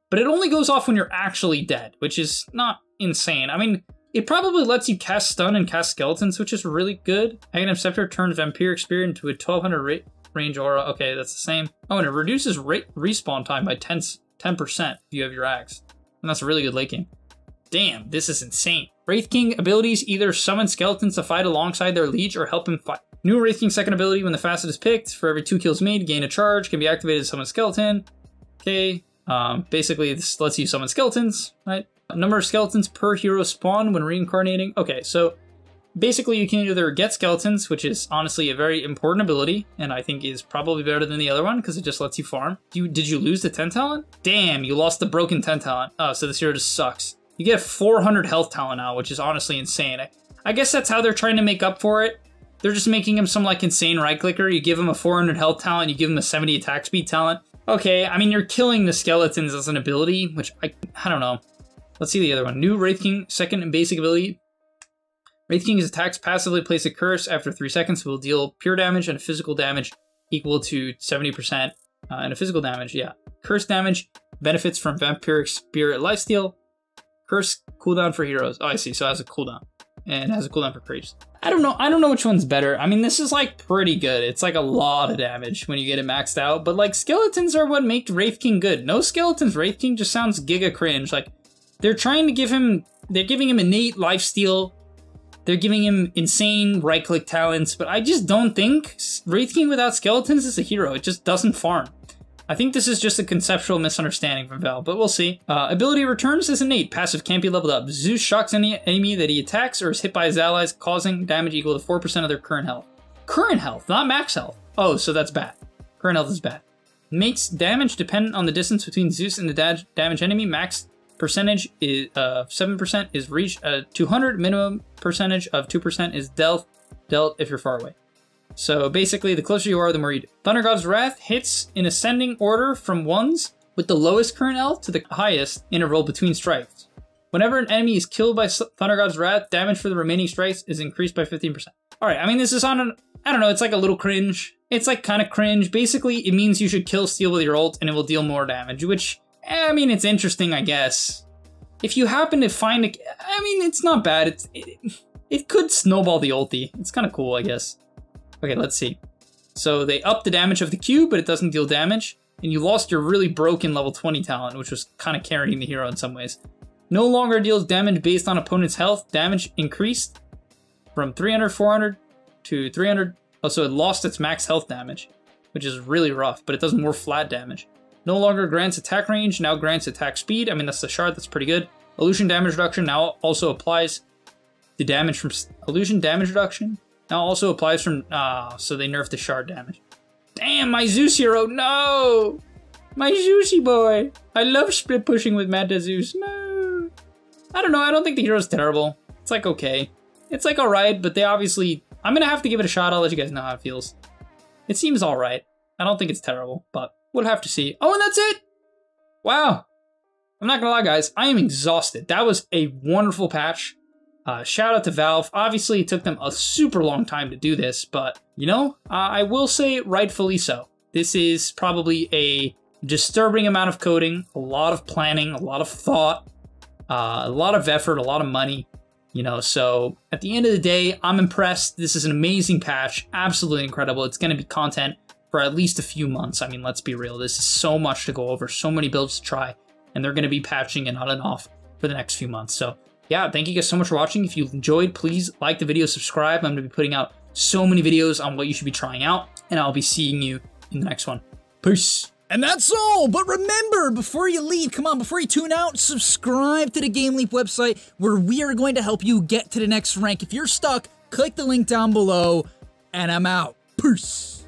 But it only goes off when you're actually dead, which is not insane. I mean, it probably lets you cast stun and cast skeletons, which is really good. Aghanim Scepter turns Vampiric Spirit into a 1200 range aura. Okay, that's the same. Oh, and it reduces respawn time by 10% if you have your axe. And that's a really good late game. Damn, this is insane. Wraith King abilities either summon skeletons to fight alongside their liege or help him fight. New Wraith King second ability, when the facet is picked, for every 2 kills made, gain a charge, can be activated to summon a skeleton. Okay, basically this lets you summon skeletons, right? Number of skeletons per hero spawn when reincarnating. Okay, so basically you can either get skeletons, which is honestly a very important ability, and I think is probably better than the other one because it just lets you farm. Did you lose the 10 talent? Damn, you lost the broken 10 talent. Oh, so this hero just sucks. You get 400 health talent now, which is honestly insane. I guess that's how they're trying to make up for it. They're just making him some like insane right clicker. You give him a 400 health talent, you give him a 70 attack speed talent. Okay, I mean, you're killing the skeletons as an ability, which I don't know. Let's see the other one. New Wraith King second and basic ability. Wraith King's attacks passively place a curse after 3 seconds. Will deal pure damage and physical damage equal to 70%. And a physical damage, yeah. Curse damage benefits from Vampiric Spirit lifesteal. Curse cooldown for heroes. Oh, I see. So it has a cooldown. And it has a cooldown for creeps. I don't know which one's better. I mean, this is like pretty good. It's like a lot of damage when you get it maxed out. But like skeletons are what make Wraith King good. No skeletons, Wraith King just sounds giga cringe. Like they're trying to give him, they're giving him innate lifesteal. They're giving him insane right click talents. But I just don't think Wraith King without skeletons is a hero. It just doesn't farm. I think this is just a conceptual misunderstanding from Val, but we'll see. Ability returns is innate. Passive can't be leveled up. Zeus shocks any enemy that he attacks or is hit by his allies, causing damage equal to 4% of their current health. Current health, not max health. Oh, so that's bad. Current health is bad. Makes damage dependent on the distance between Zeus and the damage enemy. Max percentage is 7% is reached. 200 minimum percentage of 2% is dealt if you're far away. So basically, the closer you are, the more you do. Thunder God's Wrath hits in ascending order from ones with the lowest current health to the highest interval between strikes. Whenever an enemy is killed by Thunder God's Wrath, damage for the remaining strikes is increased by 15%. Alright, I mean, this is on an, I don't know, it's like a little cringe. It's like kind of cringe. Basically, it means you should kill Steel with your ult and it will deal more damage, which, I mean, it's interesting, I guess. If you happen to find a, I mean, it's not bad. It could snowball the ulti. It's kind of cool, I guess. Okay, let's see. So they up the damage of the Q, but it doesn't deal damage. And you lost your really broken level 20 talent, which was kind of carrying the hero in some ways. No longer deals damage based on opponent's health. Damage increased from 300, 400 to 300. Oh, so it lost its max health damage, which is really rough, but it does more flat damage. No longer grants attack range, now grants attack speed. I mean, that's the shard, that's pretty good. Illusion damage reduction now also applies to damage from... Illusion damage reduction? Now also applies from, so they nerfed the shard damage. Damn, my Zeus hero, no! My Zeusy boy. I love split pushing with Manta Zeus, no! I don't know, I don't think the hero's terrible. It's like okay. It's like alright, but they obviously, I'm gonna have to give it a shot, I'll let you guys know how it feels. It seems alright. I don't think it's terrible, but we'll have to see. Oh, and that's it! Wow. I'm not gonna lie, guys, I am exhausted. That was a wonderful patch. Shout out to Valve. Obviously, it took them a super long time to do this, but, you know, I will say rightfully so. This is probably a disturbing amount of coding, a lot of planning, a lot of thought, a lot of effort, a lot of money. You know, so at the end of the day, I'm impressed. This is an amazing patch, absolutely incredible. It's going to be content for at least a few months. I mean, let's be real. This is so much to go over, so many builds to try, and they're going to be patching it on and off for the next few months. So yeah, thank you guys so much for watching. If you enjoyed, please like the video, subscribe. I'm going to be putting out so many videos on what you should be trying out, and I'll be seeing you in the next one. Peace. And that's all, but remember, before you leave, come on, before you tune out, subscribe to the GameLeap website, where we are going to help you get to the next rank. If you're stuck, click the link down below, and I'm out. Peace.